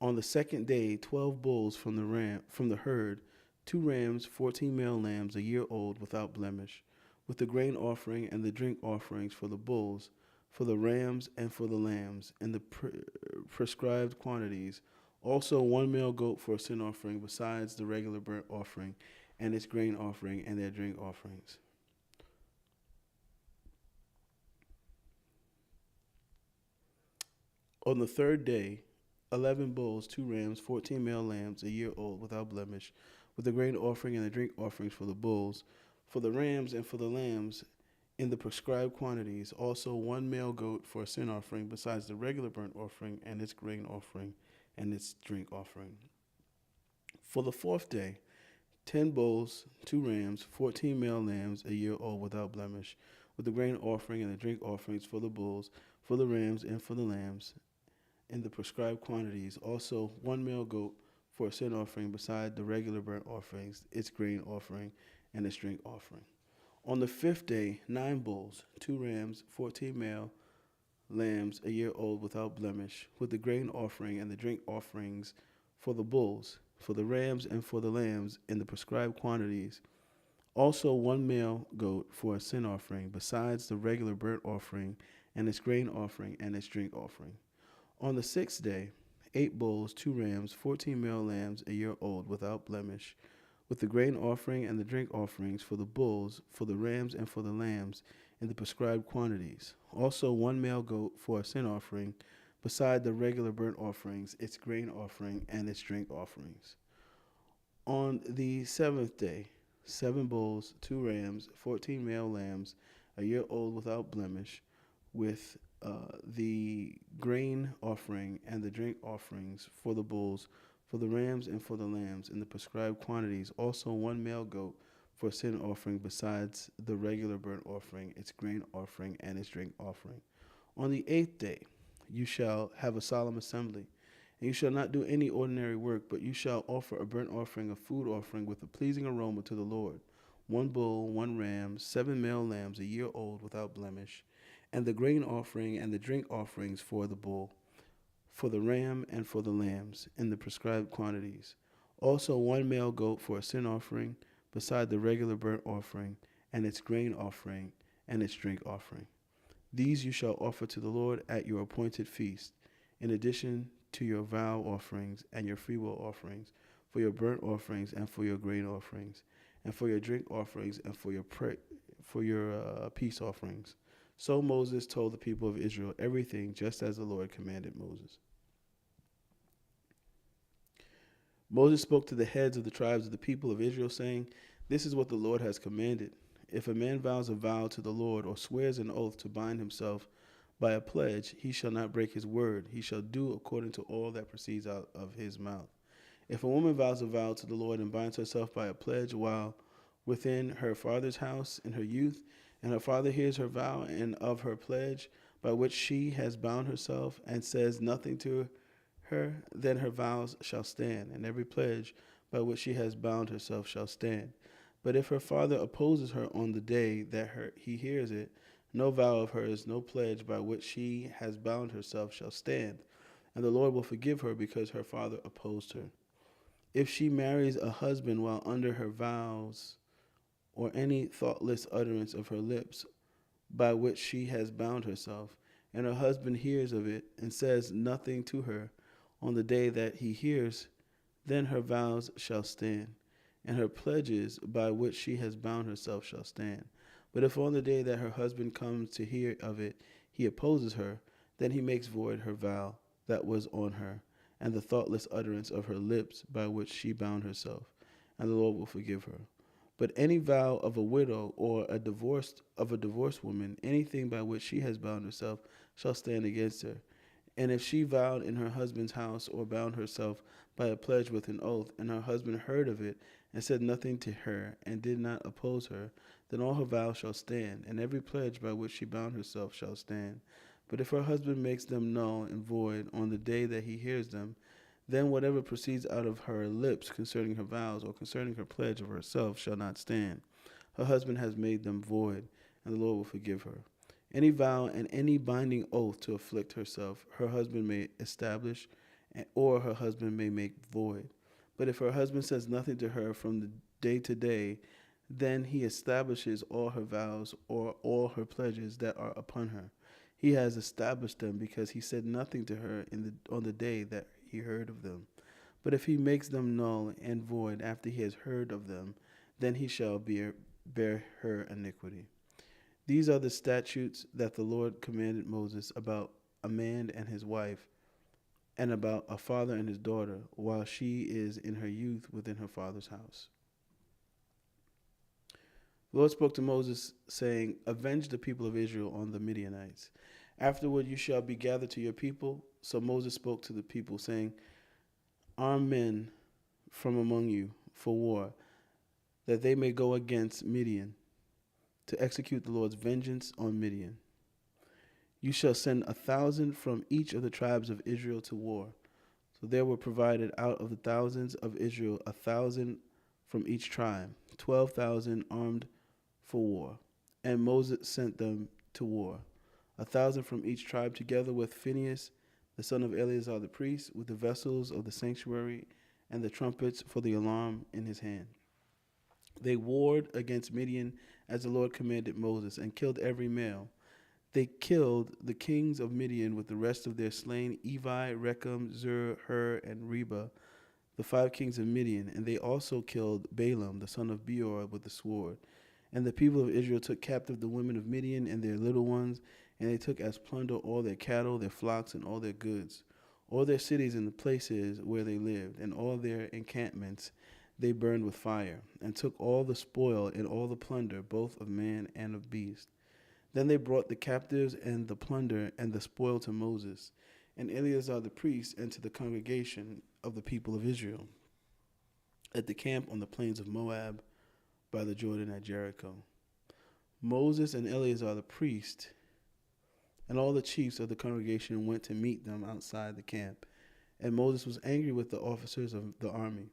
On the 2nd day 12 bulls from the herd, 2 rams, 14 male lambs a year old without blemish, with the grain offering and the drink offerings for the bulls, for the rams, and for the lambs, in the prescribed quantities. Also 1 male goat for a sin offering, besides the regular burnt offering, and its grain offering, and their drink offerings. On the 3rd day, 11 bulls, 2 rams, 14 male lambs a year old without blemish, with the grain offering and the drink offerings for the bulls, for the rams, and for the lambs, in the prescribed quantities. Also 1 male goat for a sin offering, besides the regular burnt offering, and its grain offering, and its drink offering. For the 4th day, 10 bulls, 2 rams, 14 male lambs a year old without blemish, with the grain offering and the drink offerings for the bulls, for the rams, and for the lambs, in the prescribed quantities. Also 1 male goat for a sin offering, beside the regular burnt offerings, its grain offering, and its drink offering. On the 5th day, 9 bulls, 2 rams, 14 male lambs a year old without blemish, with the grain offering and the drink offerings for the bulls, for the rams, and for the lambs, in the prescribed quantities. Also 1 male goat for a sin offering, besides the regular burnt offering, and its grain offering, and its drink offering. On the 6th day, 8 bulls, 2 rams, 14 male lambs a year old without blemish, with the grain offering and the drink offerings for the bulls, for the rams, and for the lambs, in the prescribed quantities. Also 1 male goat for a sin offering, beside the regular burnt offerings, its grain offering, and its drink offerings. On the 7th day, 7 bulls, 2 rams, 14 male lambs a year old without blemish, with the grain offering and the drink offerings for the bulls, for the rams, and for the lambs, in the prescribed quantities. Also 1 male goat for a sin offering, besides the regular burnt offering, its grain offering, and its drink offering. On the 8th day you shall have a solemn assembly, and you shall not do any ordinary work, but you shall offer a burnt offering, a food offering with a pleasing aroma to the Lord. 1 bull, 1 ram, 7 male lambs a year old without blemish, and the grain offering and the drink offerings for the bull, for the ram, and for the lambs, in the prescribed quantities. Also 1 male goat for a sin offering, beside the regular burnt offering, and its grain offering, and its drink offering. These you shall offer to the Lord at your appointed feast, in addition to your vow offerings and your freewill offerings, for your burnt offerings, and for your grain offerings, and for your drink offerings, and for your peace offerings. So Moses told the people of Israel everything, just as the Lord commanded Moses. Moses spoke to the heads of the tribes of the people of Israel, saying, "This is what the Lord has commanded. If a man vows a vow to the Lord, or swears an oath to bind himself by a pledge, he shall not break his word. He shall do according to all that proceeds out of his mouth. If a woman vows a vow to the Lord and binds herself by a pledge while within her father's house in her youth, and her father hears her vow and of her pledge by which she has bound herself, and says nothing to her, then her vows shall stand, and every pledge by which she has bound herself shall stand. But if her father opposes her on the day that he hears it, no vow of hers, no pledge by which she has bound herself shall stand, and the Lord will forgive her because her father opposed her. If she marries a husband while under her vows, or any thoughtless utterance of her lips by which she has bound herself, and her husband hears of it and says nothing to her on the day that he hears, then her vows shall stand, and her pledges by which she has bound herself shall stand. But if on the day that her husband comes to hear of it, he opposes her, then he makes void her vow that was on her, and the thoughtless utterance of her lips by which she bound herself, and the Lord will forgive her. But any vow of a widow or a divorced woman, anything by which she has bound herself, shall stand against her. And if she vowed in her husband's house or bound herself by a pledge with an oath, and her husband heard of it and said nothing to her and did not oppose her, then all her vows shall stand, and every pledge by which she bound herself shall stand. But if her husband makes them null and void on the day that he hears them, then whatever proceeds out of her lips concerning her vows or concerning her pledge of herself shall not stand. Her husband has made them void, and the Lord will forgive her. Any vow and any binding oath to afflict herself, her husband may establish, or her husband may make void. But if her husband says nothing to her from the day to day, then he establishes all her vows or all her pledges that are upon her. He has established them because he said nothing to her on the day that he heard of them. But if he makes them null and void after he has heard of them, then he shall bear her iniquity. These are the statutes that the Lord commanded Moses about a man and his wife, and about a father and his daughter, while she is in her youth within her father's house. The Lord spoke to Moses, saying, Avenge the people of Israel on the Midianites. Afterward you shall be gathered to your people. So Moses spoke to the people, saying, Arm men from among you for war, that they may go against Midian, to execute the Lord's vengeance on Midian. You shall send 1,000 from each of the tribes of Israel to war. So there were provided out of the thousands of Israel 1,000 from each tribe, 12,000 armed for war. And Moses sent them to war, 1,000 from each tribe, together with Phinehas, the son of Eleazar the priest, with the vessels of the sanctuary and the trumpets for the alarm in his hand. They warred against Midian as the Lord commanded Moses, and killed every male. They killed the kings of Midian with the rest of their slain, Evi, Rechem, Zur, Hur, and Reba, the 5 kings of Midian. And they also killed Balaam, the son of Beor, with the sword. And the people of Israel took captive the women of Midian and their little ones, and they took as plunder all their cattle, their flocks, and all their goods, all their cities and the places where they lived, and all their encampments they burned with fire, and took all the spoil and all the plunder, both of man and of beast. Then they brought the captives and the plunder and the spoil to Moses, and Eleazar the priest, and to the congregation of the people of Israel, at the camp on the plains of Moab by the Jordan at Jericho. Moses and Eleazar the priest and all the chiefs of the congregation went to meet them outside the camp. And Moses was angry with the officers of the army,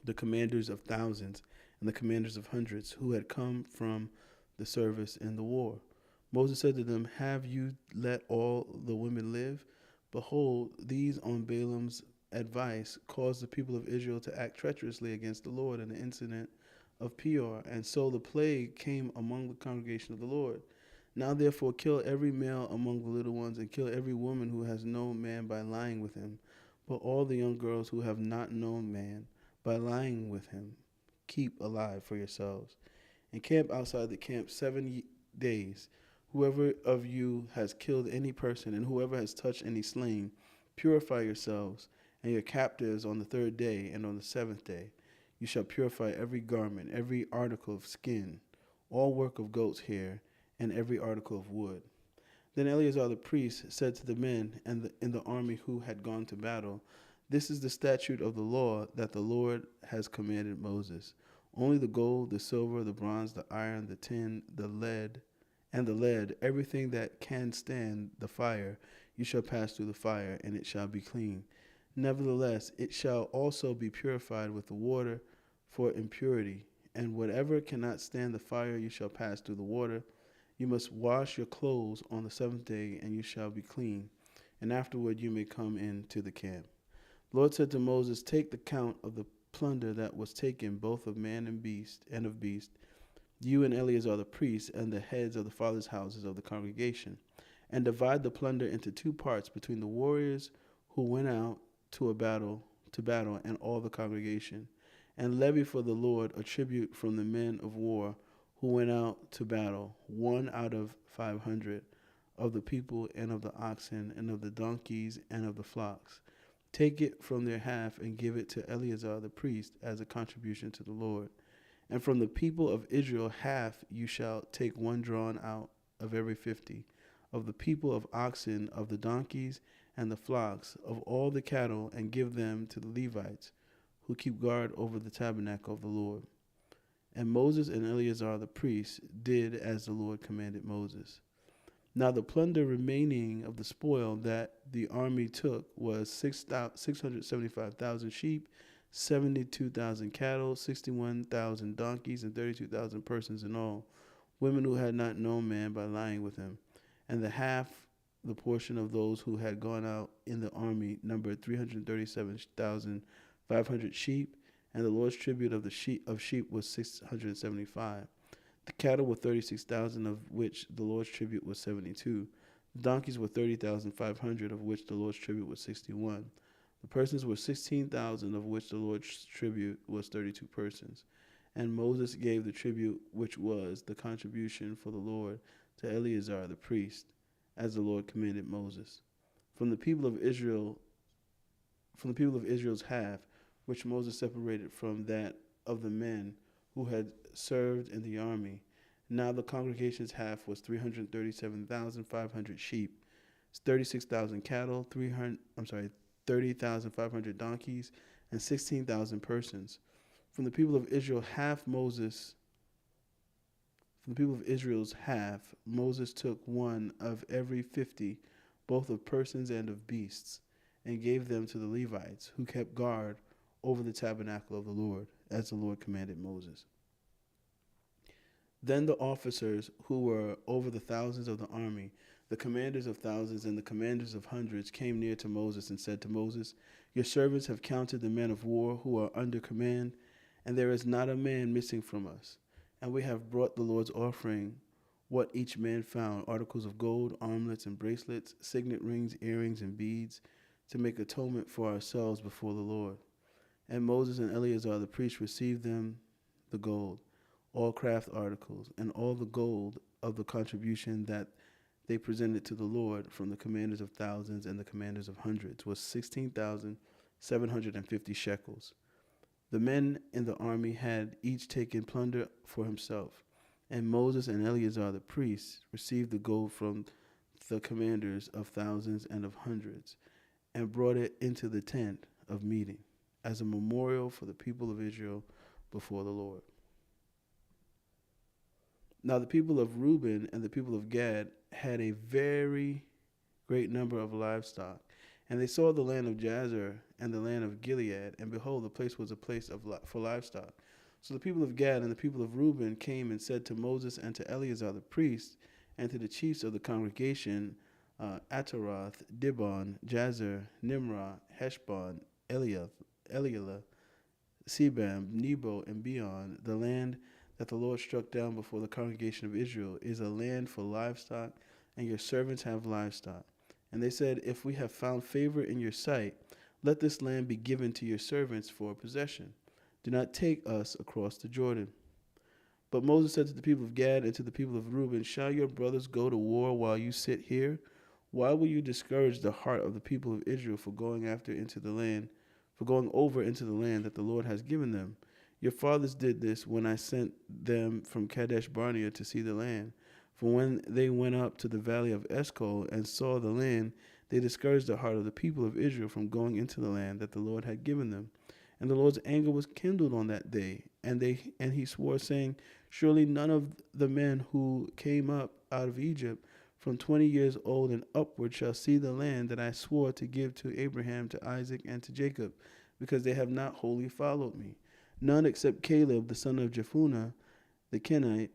the commanders of thousands and the commanders of hundreds, who had come from the service in the war. Moses said to them, Have you let all the women live? Behold, these on Balaam's advice caused the people of Israel to act treacherously against the Lord in the incident of Peor, and so the plague came among the congregation of the Lord. Now therefore kill every male among the little ones, and kill every woman who has known man by lying with him. But all the young girls who have not known man by lying with him, keep alive for yourselves. And camp outside the camp 7 days. Whoever of you has killed any person, and whoever has touched any slain, purify yourselves and your captives on the 3rd day, and on the 7th day. You shall purify every garment, every article of skin, all work of goat's hair, and every article of wood. Then Eleazar the priest said to the men in the army who had gone to battle, This is the statute of the law that the Lord has commanded Moses. Only the gold, the silver, the bronze, the iron, the tin, the lead, everything that can stand the fire, you shall pass through the fire, and it shall be clean. Nevertheless, it shall also be purified with the water for impurity. And whatever cannot stand the fire, you shall pass through the water. You must wash your clothes on the seventh day, and you shall be clean. And afterward you may come into the camp. The Lord said to Moses, take the count of the plunder that was taken, both of man and of beast, you and Eleazar the priest, and the heads of the fathers' houses of the congregation, and divide the plunder into two parts between the warriors who went out to battle, and all the congregation, and levy for the Lord a tribute from the men of war who went out to battle, 1 out of 500 of the people, and of the oxen, and of the donkeys, and of the flocks. Take it from their half and give it to Eleazar the priest as a contribution to the Lord. And from the people of Israel half you shall take one drawn out of every 50, of the people of oxen, of the donkeys, and the flocks, of all the cattle, and give them to the Levites, who keep guard over the tabernacle of the Lord. And Moses and Eleazar the priest did as the Lord commanded Moses. Now the plunder remaining of the spoil that the army took was 675,000 sheep, 72,000 cattle, 61,000 donkeys, and 32,000 persons in all, women who had not known man by lying with him. And the portion of those who had gone out in the army numbered 337,500 sheep, and the Lord's tribute of sheep was 675. The cattle were 36,000, of which the Lord's tribute was 72. The donkeys were 30,500, of which the Lord's tribute was 61. The persons were 16,000, of which the Lord's tribute was 32 persons. And Moses gave the tribute, which was the contribution for the Lord, to Eleazar the priest, as the Lord commanded Moses. From the people of Israel's half, which Moses separated from that of the men who had served in the army. Now the congregation's half was 337,500 sheep, 36,000 cattle, 30,500 donkeys, and 16,000 persons. From the people of Israel's half, Moses took one of every 50, both of persons and of beasts, and gave them to the Levites, who kept guard over the tabernacle of the Lord, as the Lord commanded Moses. Then the officers who were over the thousands of the army, the commanders of thousands and the commanders of hundreds, came near to Moses and said to Moses, your servants have counted the men of war who are under command, and there is not a man missing from us. And we have brought the Lord's offering, what each man found, articles of gold, armlets and bracelets, signet rings, earrings, and beads, to make atonement for ourselves before the Lord. And Moses and Eleazar the priest received them the gold, all craft articles, and all the gold of the contribution that they presented to the Lord from the commanders of thousands and the commanders of hundreds was 16,750 shekels. The men in the army had each taken plunder for himself, and Moses and Eleazar the priests received the gold from the commanders of thousands and of hundreds, and brought it into the tent of meeting as a memorial for the people of Israel before the Lord. Now the people of Reuben and the people of Gad had a very great number of livestock, and they saw the land of Jazer and the land of Gilead, and behold, the place was a place for livestock. So the people of Gad and the people of Reuben came and said to Moses and to Eleazar the priest, and to the chiefs of the congregation, Ataroth, Dibon, Jazer, Nimrah, Heshbon, Eliela, Sebam, Nebo, and Beon, the land that the Lord struck down before the congregation of Israel is a land for livestock, and your servants have livestock. And they said, if we have found favor in your sight, let this land be given to your servants for a possession. Do not take us across the Jordan. But Moses said to the people of Gad and to the people of Reuben, shall your brothers go to war while you sit here? Why will you discourage the heart of the people of Israel for going over into the land that the Lord has given them? Your fathers did this when I sent them from Kadesh Barnea to see the land. For when they went up to the valley of Eshcol and saw the land, They discouraged the heart of the people of Israel from going into the land that the Lord had given them. And the Lord's anger was kindled on that day, and he swore, saying, Surely none of the men who came up out of Egypt from 20 years old and upward shall see the land that I swore to give to Abraham, to Isaac, and to Jacob, because they have not wholly followed me. None except Caleb the son of Jephunneh the Kenite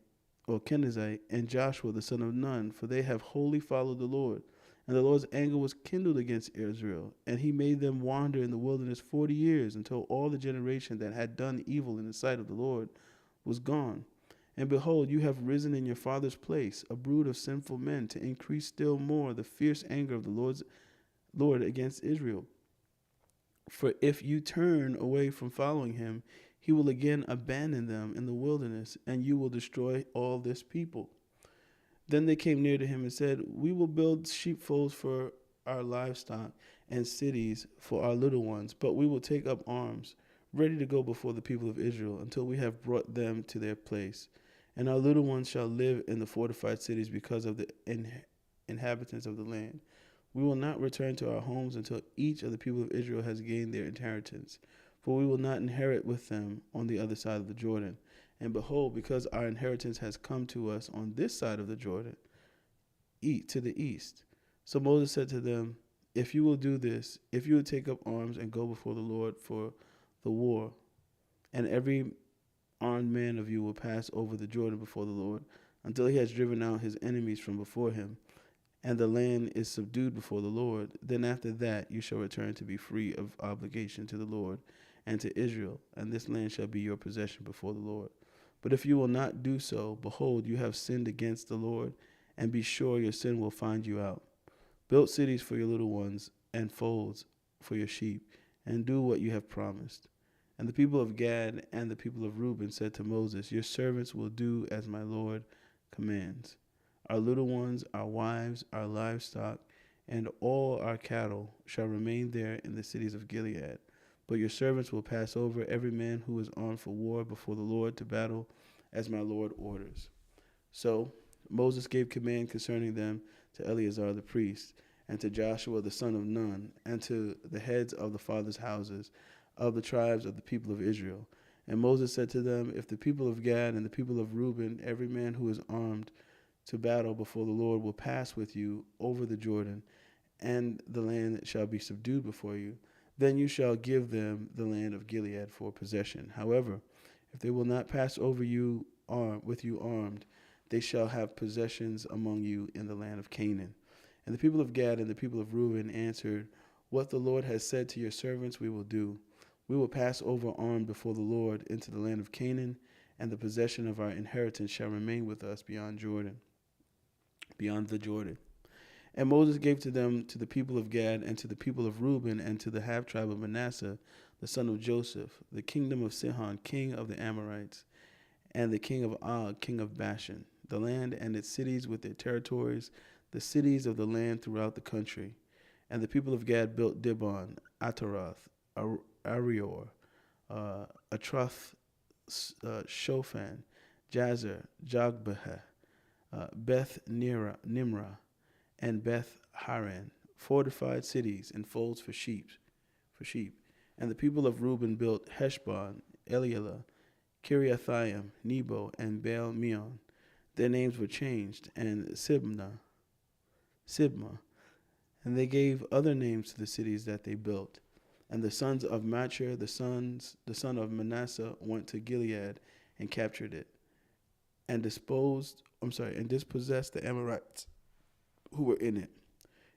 or Kenizzite, and Joshua the son of Nun, for they have wholly followed the Lord. And the Lord's anger was kindled against Israel, and he made them wander in the wilderness 40 years, until all the generation that had done evil in the sight of the Lord was gone. And behold, you have risen in your father's place, a brood of sinful men, to increase still more the fierce anger of the Lord against Israel. For if you turn away from following him, he will again abandon them in the wilderness, and you will destroy all this people. Then they came near to him and said, We will build sheepfolds for our livestock and cities for our little ones, but we will take up arms, ready to go before the people of Israel, until we have brought them to their place. And our little ones shall live in the fortified cities because of the inhabitants of the land. We will not return to our homes until each of the people of Israel has gained their inheritance, for we will not inherit with them on the other side of the Jordan. And behold, because our inheritance has come to us on this side of the Jordan, eat to the east. So Moses said to them, If you will do this, if you will take up arms and go before the Lord for the war, and every armed man of you will pass over the Jordan before the Lord, until he has driven out his enemies from before him, and the land is subdued before the Lord, then after that you shall return to be free of obligation to the Lord and to Israel, and this land shall be your possession before the Lord. But if you will not do so, behold, you have sinned against the Lord, and be sure your sin will find you out. Build cities for your little ones, and folds for your sheep, and do what you have promised. And the people of Gad and the people of Reuben said to Moses, Your servants will do as my Lord commands. Our little ones, our wives, our livestock, and all our cattle shall remain there in the cities of Gilead. But your servants will pass over, every man who is armed for war before the Lord to battle, as my Lord orders. So Moses gave command concerning them to Eleazar the priest, and to Joshua the son of Nun, and to the heads of the fathers' houses of the tribes of the people of Israel. And Moses said to them, If the people of Gad and the people of Reuben, every man who is armed to battle before the Lord, will pass with you over the Jordan, and the land shall be subdued before you, then you shall give them the land of Gilead for possession. However, if they will not pass over you with you armed, they shall have possessions among you in the land of Canaan. And the people of Gad and the people of Reuben answered, What the Lord has said to your servants we will do. We will pass over armed before the Lord into the land of Canaan, and the possession of our inheritance shall remain with us beyond the Jordan. And Moses gave to them, to the people of Gad, and to the people of Reuben, and to the half tribe of Manasseh, the son of Joseph, the kingdom of Sihon, king of the Amorites, and the king of Og, king of Bashan, the land and its cities with their territories, the cities of the land throughout the country. And the people of Gad built Dibon, Ataroth, Arior, Atroth, Shofan, Jazer, Jogbehah, Beth Nimrah, and Beth Haran, fortified cities and folds for sheep. And the people of Reuben built Heshbon, Elealeh, Kiriathaim, Nebo, and Baal Meon. Their names were changed, and Sibmah, and they gave other names to the cities that they built. And the sons of Machir, the son of Manasseh, went to Gilead and captured it, and dispossessed the Amorites who were in it.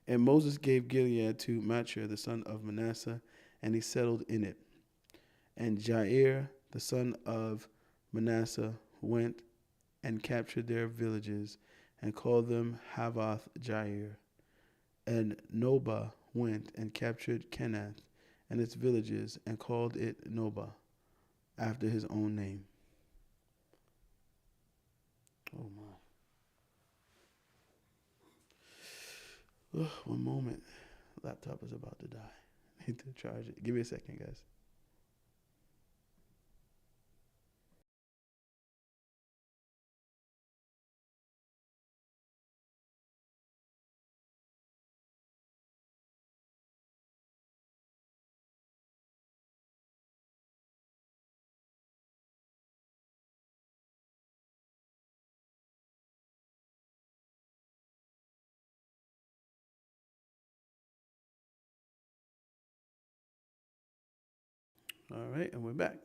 And Moses gave Gilead to Machir, the son of Manasseh, and he settled in it. And Jair, the son of Manasseh, went and captured their villages and called them Havoth Jair. And Nobah went and captured Kenath and its villages and called it Nobah, after his own name. Oh my. One moment. Laptop is about to die. Need to charge it. Give me a second, guys. All right, and we're back.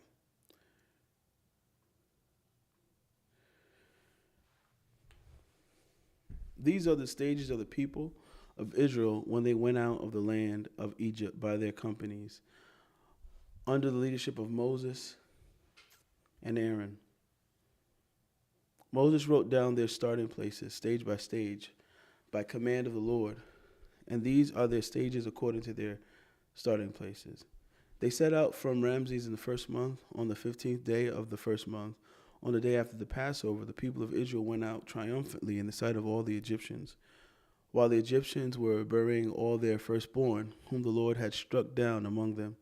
These are the stages of the people of Israel when they went out of the land of Egypt by their companies, under the leadership of Moses and Aaron. Moses wrote down their starting places, stage by stage, by command of the Lord, and these are their stages according to their starting places. They set out from Ramses in the first month, on the 15th day of the first month. On the day after the Passover, the people of Israel went out triumphantly in the sight of all the Egyptians, while the Egyptians were burying all their firstborn, whom the Lord had struck down among them,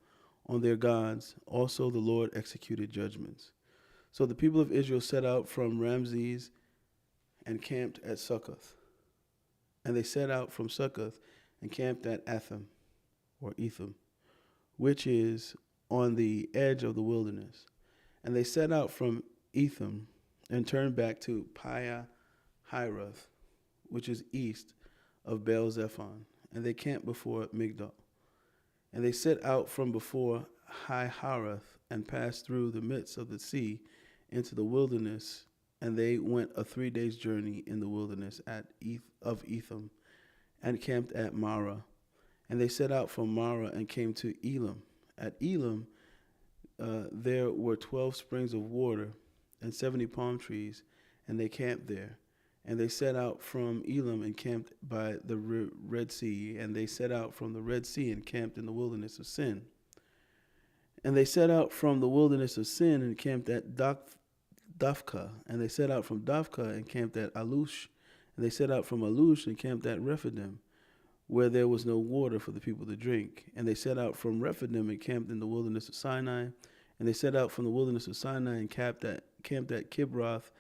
on their gods. Also the Lord executed judgments. So the people of Israel set out from Ramses and camped at Succoth. And they set out from Succoth and camped at Atham, or Etham, which is on the edge of the wilderness. And they set out from Etham and turned back to Hiroth, which is east of Baal Zephon. And they camped before Migdol. And they set out from before Hiroth and passed through the midst of the sea into the wilderness. And they went a 3 days' journey in the wilderness of Etham and camped at Marah. And they set out from Marah and came to Elam. At Elam, there were 12 springs of water and 70 palm trees, and they camped there. And they set out from Elam and camped by the Red Sea. And they set out from the Red Sea and camped in the wilderness of Sin. And they set out from the wilderness of Sin and camped at Dafka. And they set out from Dafka and camped at Alush. And they set out from Alush and camped at Rephidim, where there was no water for the people to drink. And they set out from Rephidim and camped in the wilderness of Sinai. And they set out from the wilderness of Sinai and camped at Kibroth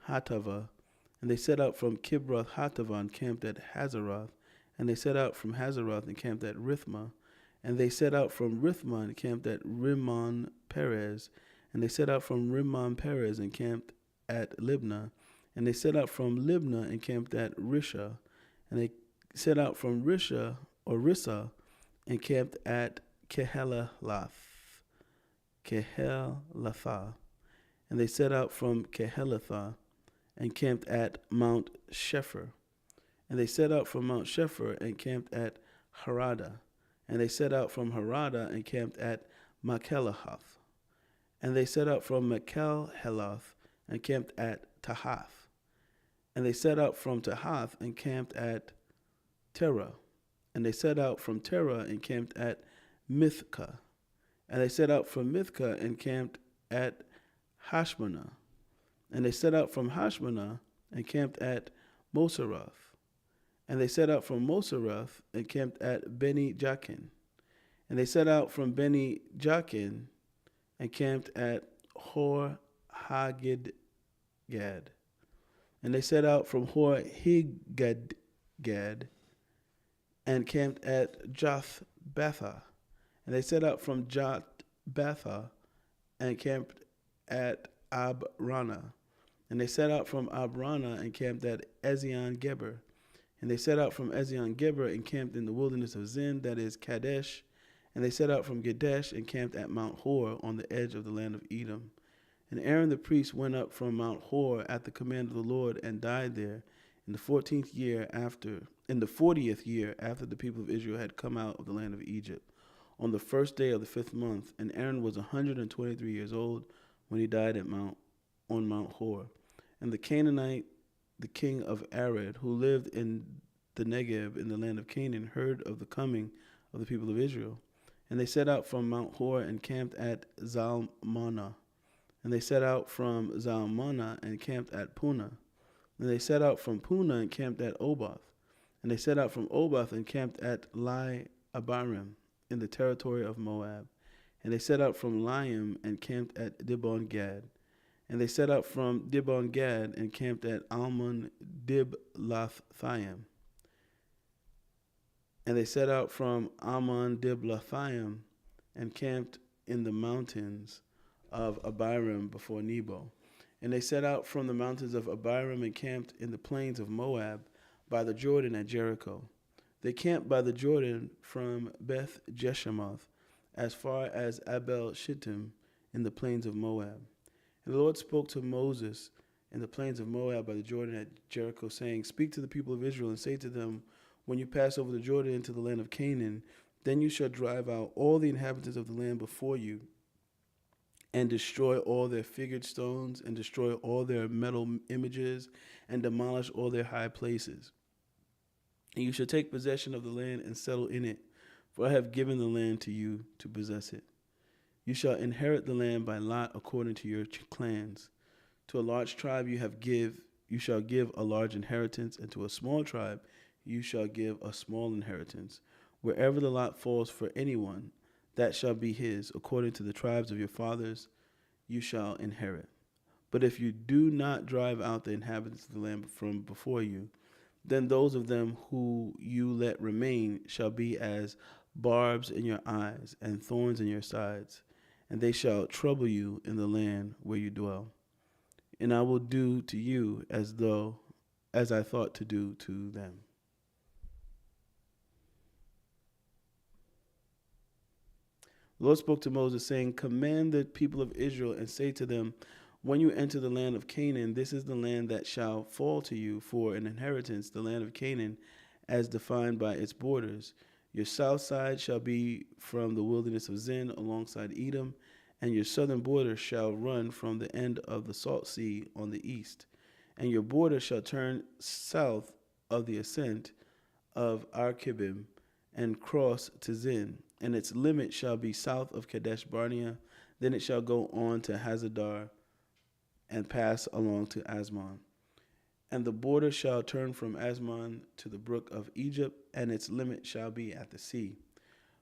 Hattava. And they set out from Kibroth Hattava and camped at Hazeroth. And they set out from Hazeroth and camped at Rithmah. And they set out from Rithmah and camped at Rimmon Perez. And they set out from Rimmon Perez and camped at Libnah. And they set out from Libnah and camped at Risha. And they set out from Rissa and camped at Kehelatha. And they set out from Kehelatha and camped at Mount Shepher. And they set out from Mount Shepher and camped at Harada. And they set out from Harada and camped at Makelahoth. And they set out from Makelahoth and camped at Tahath. And they set out from Tahath and camped at Terah. And they set out from Terah and camped at Mithka. And they set out from Mithka and camped at Hashmanah. And they set out from Hashmanah and camped at Moseroth. And they set out from Moseroth and camped at Beni Jachin. And they set out from Beni Jachin and camped at Hor Haggidgad. And they set out from Hor Haggidgad and camped at Jothbatha. And they set out from Jothbatha and camped at Abrana. And they set out from Abrana and camped at Ezion Geber. And they set out from Ezion Geber and camped in the wilderness of Zin, that is Kadesh. And they set out from Kadesh and camped at Mount Hor on the edge of the land of Edom. And Aaron the priest went up from Mount Hor at the command of the Lord and died there in the 40th year after the people of Israel had come out of the land of Egypt, on the first day of the 5th month. And Aaron was 123 years old when he died on Mount Hor. And the Canaanite, the king of Arad, who lived in the Negeb in the land of Canaan, heard of the coming of the people of Israel. And they set out from Mount Hor and camped at Zalmanah. And they set out from Zalmanah and camped at Punah. And they set out from Punah and camped at Oboth. And they set out from Oboth and camped at Lai Abarim in the territory of Moab. And they set out from Laim and camped at Dibon Gad. And they set out from Dibon Gad and camped at Almon Diblathaim. And they set out from Almon Diblathaim and camped in the mountains of Abiram before Nebo. And they set out from the mountains of Abiram and camped in the plains of Moab by the Jordan at Jericho. They camped by the Jordan from Beth Jeshemoth as far as Abel Shittim in the plains of Moab. And the Lord spoke to Moses in the plains of Moab by the Jordan at Jericho, saying, Speak to the people of Israel and say to them, When you pass over the Jordan into the land of Canaan, then you shall drive out all the inhabitants of the land before you, and destroy all their figured stones, and destroy all their metal images, and demolish all their high places. And you shall take possession of the land and settle in it, for I have given the land to you to possess it. You shall inherit the land by lot according to your clans. To a large tribe you shall give a large inheritance, and to a small tribe you shall give a small inheritance. Wherever the lot falls for anyone, that shall be his. According to the tribes of your fathers, you shall inherit. But if you do not drive out the inhabitants of the land from before you, then those of them who you let remain shall be as barbs in your eyes and thorns in your sides, and they shall trouble you in the land where you dwell. And I will do to you as I thought to do to them. The Lord spoke to Moses, saying, Command the people of Israel and say to them, When you enter the land of Canaan, this is the land that shall fall to you for an inheritance, the land of Canaan, as defined by its borders. Your south side shall be from the wilderness of Zin alongside Edom, and your southern border shall run from the end of the Salt Sea on the east. And your border shall turn south of the ascent of Archibim and cross to Zin, and its limit shall be south of Kadesh Barnea. Then it shall go on to Hazadar and pass along to Asmon. And the border shall turn from Asmon to the brook of Egypt, and its limit shall be at the sea.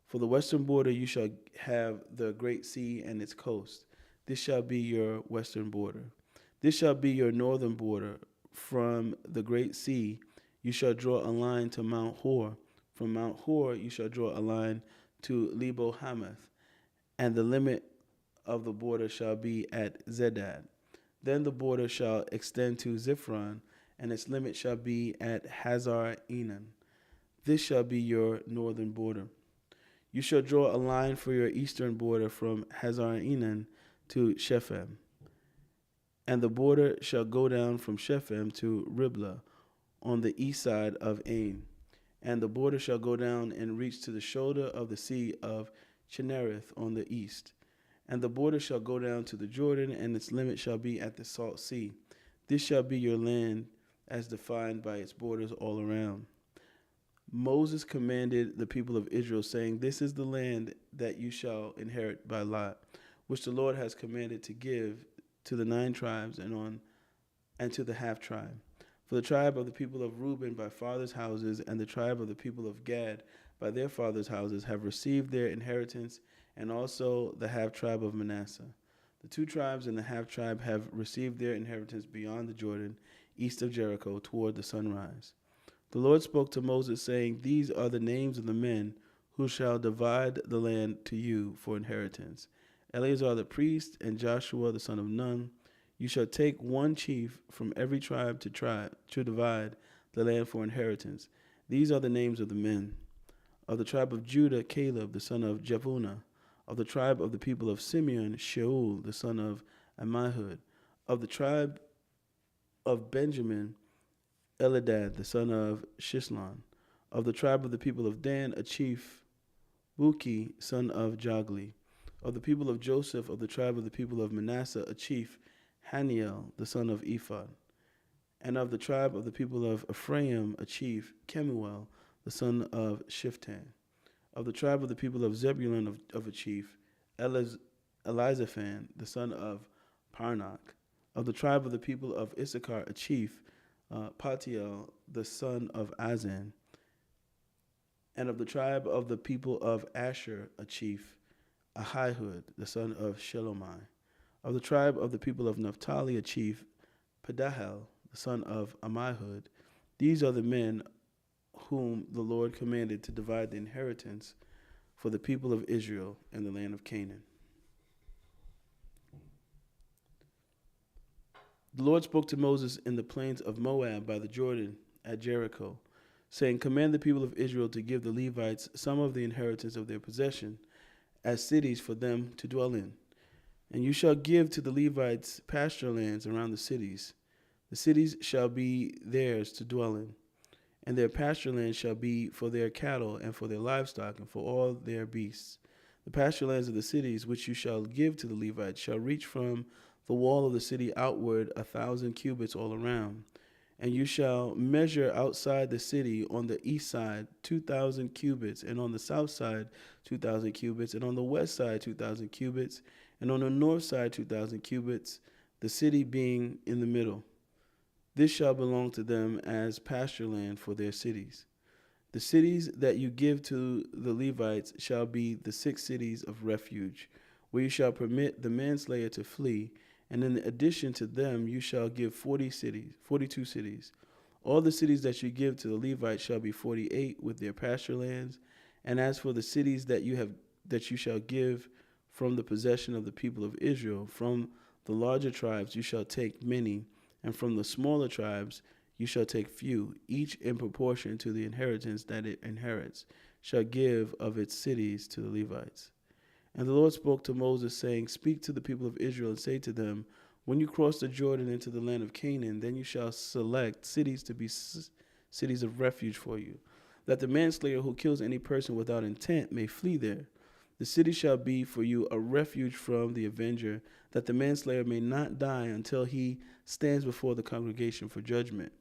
For the western border you shall have the great sea and its coast. This shall be your western border. This shall be your northern border. From the great sea you shall draw a line to Mount Hor. From Mount Hor you shall draw a line to Lebo Hamath, and the limit of the border shall be at Zedad. Then the border shall extend to Ziphron, and its limit shall be at Hazar Enan. This shall be your northern border. You shall draw a line for your eastern border from Hazar Enan to Shephem, and the border shall go down from Shephem to Riblah on the east side of Ain. And the border shall go down and reach to the shoulder of the sea of Chinnereth on the east. And the border shall go down to the Jordan, and its limit shall be at the Salt Sea. This shall be your land as defined by its borders all around. Moses commanded the people of Israel, saying, This is the land that you shall inherit by lot, which the Lord has commanded to give to the 9 tribes and to the half tribe. For the tribe of the people of Reuben by fathers' houses, and the tribe of the people of Gad by their fathers' houses, have received their inheritance, and also the half tribe of Manasseh. The 2 tribes and the half tribe have received their inheritance beyond the Jordan, east of Jericho, toward the sunrise. The Lord spoke to Moses, saying, These are the names of the men who shall divide the land to you for inheritance: Eleazar the priest, and Joshua the son of Nun. You shall take 1 chief from every tribe to divide the land for inheritance. These are the names of the men. Of the tribe of Judah, Caleb the son of Jephunneh. Of the tribe of the people of Simeon, Shaul the son of Ammihud. Of the tribe of Benjamin, Eladad the son of Shislon. Of the tribe of the people of Dan, a chief, Buki son of Jogli. Of the people of Joseph, of the tribe of the people of Manasseh, a chief, Haniel the son of Ephod. And of the tribe of the people of Ephraim, a chief, Kemuel the son of Shiftan. Of the tribe of the people of Zebulun, of a chief, Elizaphan the son of Parnach. Of the tribe of the people of Issachar, a chief, Patiel the son of Azan. And of the tribe of the people of Asher, a chief, Ahihud the son of Shelomai. Of the tribe of the people of Naphtali, a chief, Pedahel the son of Ammihud. These are the men whom the Lord commanded to divide the inheritance for the people of Israel in the land of Canaan. The Lord spoke to Moses in the plains of Moab by the Jordan at Jericho, saying, Command the people of Israel to give the Levites some of the inheritance of their possession, as cities for them to dwell in. And you shall give to the Levites pasture lands around the cities. The cities shall be theirs to dwell in, and their pasture lands shall be for their cattle and for their livestock and for all their beasts. The pasture lands of the cities which you shall give to the Levites shall reach from the wall of the city outward 1,000 cubits all around. And you shall measure outside the city on the east side 2,000 cubits, and on the south side 2,000 cubits, and on the west side 2,000 cubits, and on the north side 2,000 cubits, the city being in the middle. This shall belong to them as pasture land for their cities. The cities that you give to the Levites shall be the 6 cities of refuge, where you shall permit the manslayer to flee, and in addition to them you shall give 42 cities. All the cities that you give to the Levites shall be 48 with their pasture lands. And as for the cities that you shall give from the possession of the people of Israel, from the larger tribes you shall take many, and from the smaller tribes you shall take few, each in proportion to the inheritance that it inherits, shall give of its cities to the Levites. And the Lord spoke to Moses, saying, Speak to the people of Israel, and say to them, When you cross the Jordan into the land of Canaan, then you shall select cities to be cities of refuge for you, that the manslayer who kills any person without intent may flee there. The city shall be for you a refuge from the avenger, that the manslayer may not die until he stands before the congregation for judgment.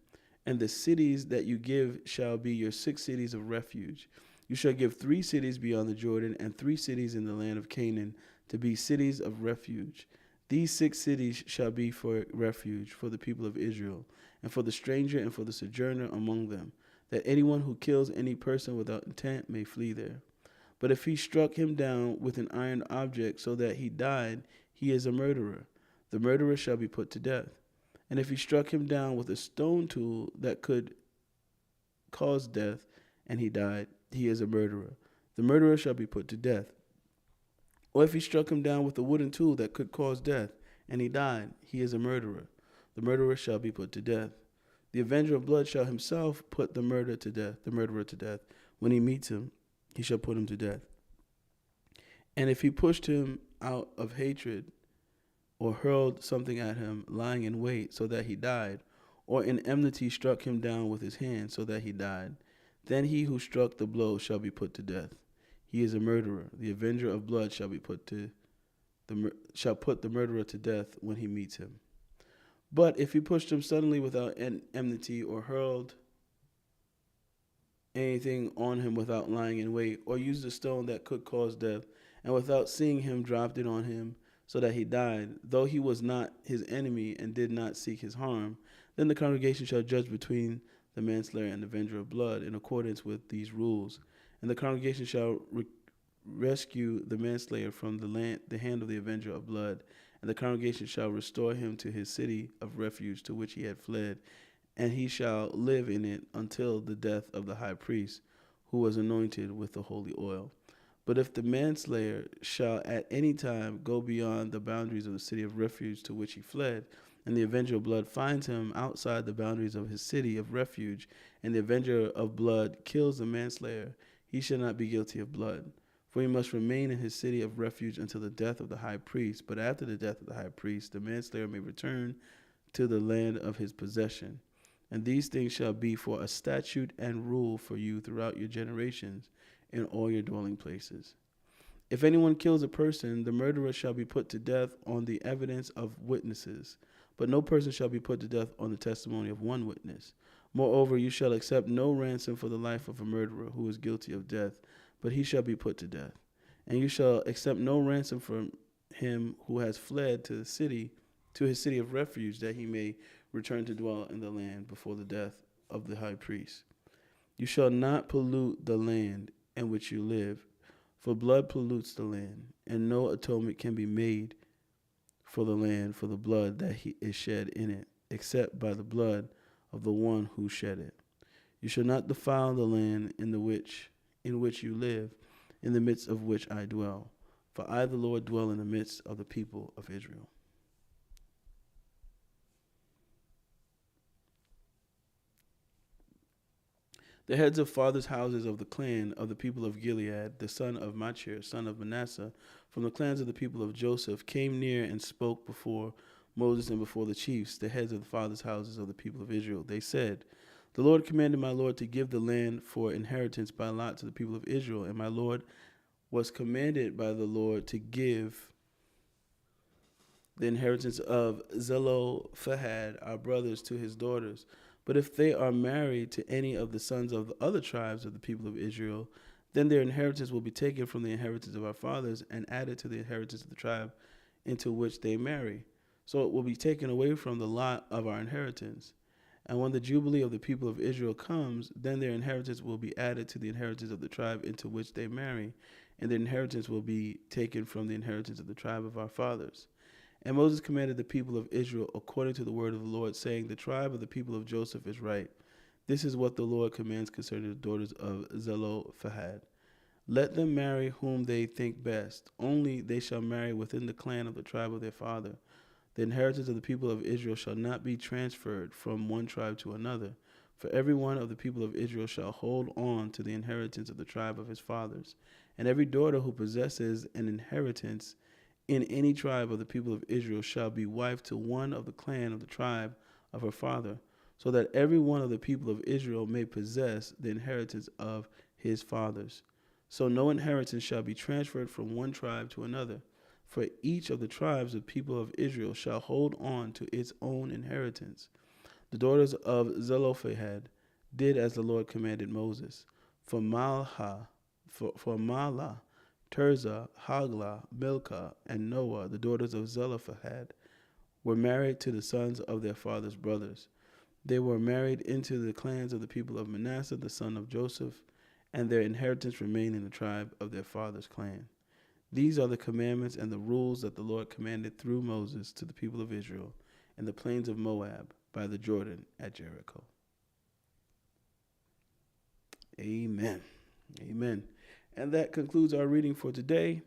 And the cities that you give shall be your 6 cities of refuge. You shall give 3 cities beyond the Jordan, and 3 cities in the land of Canaan, to be cities of refuge. These 6 cities shall be for refuge for the people of Israel, and for the stranger and for the sojourner among them, that anyone who kills any person without intent may flee there. But if he struck him down with an iron object so that he died, he is a murderer. The murderer shall be put to death. And if he struck him down with a stone tool that could cause death, and he died, he is a murderer. The murderer shall be put to death. Or if he struck him down with a wooden tool that could cause death, and he died, he is a murderer. The murderer shall be put to death. The avenger of blood shall himself put the murderer to death. When he meets him, he shall put him to death. And if he pushed him out of hatred, or hurled something at him, lying in wait, so that he died, or in enmity struck him down with his hand, so that he died, then he who struck the blow shall be put to death. He is a murderer. The avenger of blood shall put the murderer to death when he meets him. But if he pushed him suddenly without enmity, or hurled anything on him without lying in wait, or used a stone that could cause death, and without seeing him dropped it on him, so that he died, though he was not his enemy and did not seek his harm, then the congregation shall judge between the manslayer and the avenger of blood in accordance with these rules. And the congregation shall rescue the manslayer from the hand of the avenger of blood, and the congregation shall restore him to his city of refuge to which he had fled, and he shall live in it until the death of the high priest, who was anointed with the holy oil. But if the manslayer shall at any time go beyond the boundaries of the city of refuge to which he fled, and the avenger of blood finds him outside the boundaries of his city of refuge, and the avenger of blood kills the manslayer, he shall not be guilty of blood. For he must remain in his city of refuge until the death of the high priest. But after the death of the high priest, the manslayer may return to the land of his possession. And these things shall be for a statute and rule for you throughout your generations in all your dwelling places. If anyone kills a person, the murderer shall be put to death on the evidence of witnesses. But no person shall be put to death on the testimony of one witness. Moreover, you shall accept no ransom for the life of a murderer who is guilty of death, but he shall be put to death. And you shall accept no ransom from him who has fled to his city of refuge, that he may return to dwell in the land before the death of the high priest. You shall not pollute the land in which you live, for blood pollutes the land, and no atonement can be made for the land for the blood that is shed in it, except by the blood of the one who shed it. You shall not defile the land in which you live, in the midst of which I dwell. For I, the Lord, dwell in the midst of the people of Israel. The heads of fathers' houses of the clan of the people of Gilead, the son of Machir, son of Manasseh, from the clans of the people of Joseph, came near and spoke before Moses and before the chiefs, the heads of the fathers' houses of the people of Israel. They said, "The Lord commanded my Lord to give the land for inheritance by lot to the people of Israel, and my Lord was commanded by the Lord to give the inheritance of Zelophehad, our brothers, to his daughters. But if they are married to any of the sons of the other tribes of the people of Israel, then their inheritance will be taken from the inheritance of our fathers and added to the inheritance of the tribe into which they marry. So it will be taken away from the lot of our inheritance. And when the Jubilee of the people of Israel comes, then their inheritance will be added to the inheritance of the tribe into which they marry, and their inheritance will be taken from the inheritance of the tribe of our fathers." And Moses commanded the people of Israel according to the word of the Lord, saying, "The tribe of the people of Joseph is right. This is what the Lord commands concerning the daughters of Zelophehad. Let them marry whom they think best. Only they shall marry within the clan of the tribe of their father. The inheritance of the people of Israel shall not be transferred from one tribe to another, for every one of the people of Israel shall hold on to the inheritance of the tribe of his fathers. And every daughter who possesses an inheritance in any tribe of the people of Israel shall be wife to one of the clan of the tribe of her father, so that every one of the people of Israel may possess the inheritance of his fathers. So no inheritance shall be transferred from one tribe to another, for each of the tribes of people of Israel shall hold on to its own inheritance." The daughters of Zelophehad did as the Lord commanded Moses. For Mahlah, Tirzah, Haglah, Milcah, and Noah, the daughters of Zelophehad, were married to the sons of their father's brothers. They were married into the clans of the people of Manasseh, the son of Joseph, and their inheritance remained in the tribe of their father's clan. These are the commandments and the rules that the Lord commanded through Moses to the people of Israel in the plains of Moab by the Jordan at Jericho. Amen. Amen. And that concludes our reading for today.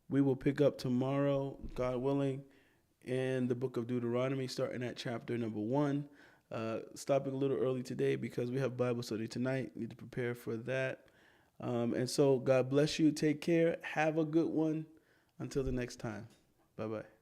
We will pick up tomorrow, God willing, in the book of Deuteronomy, starting at chapter number 1. Stopping a little early today because we have Bible study tonight. Need to prepare for that. And so God bless you. Take care. Have a good one. Until the next time. Bye-bye.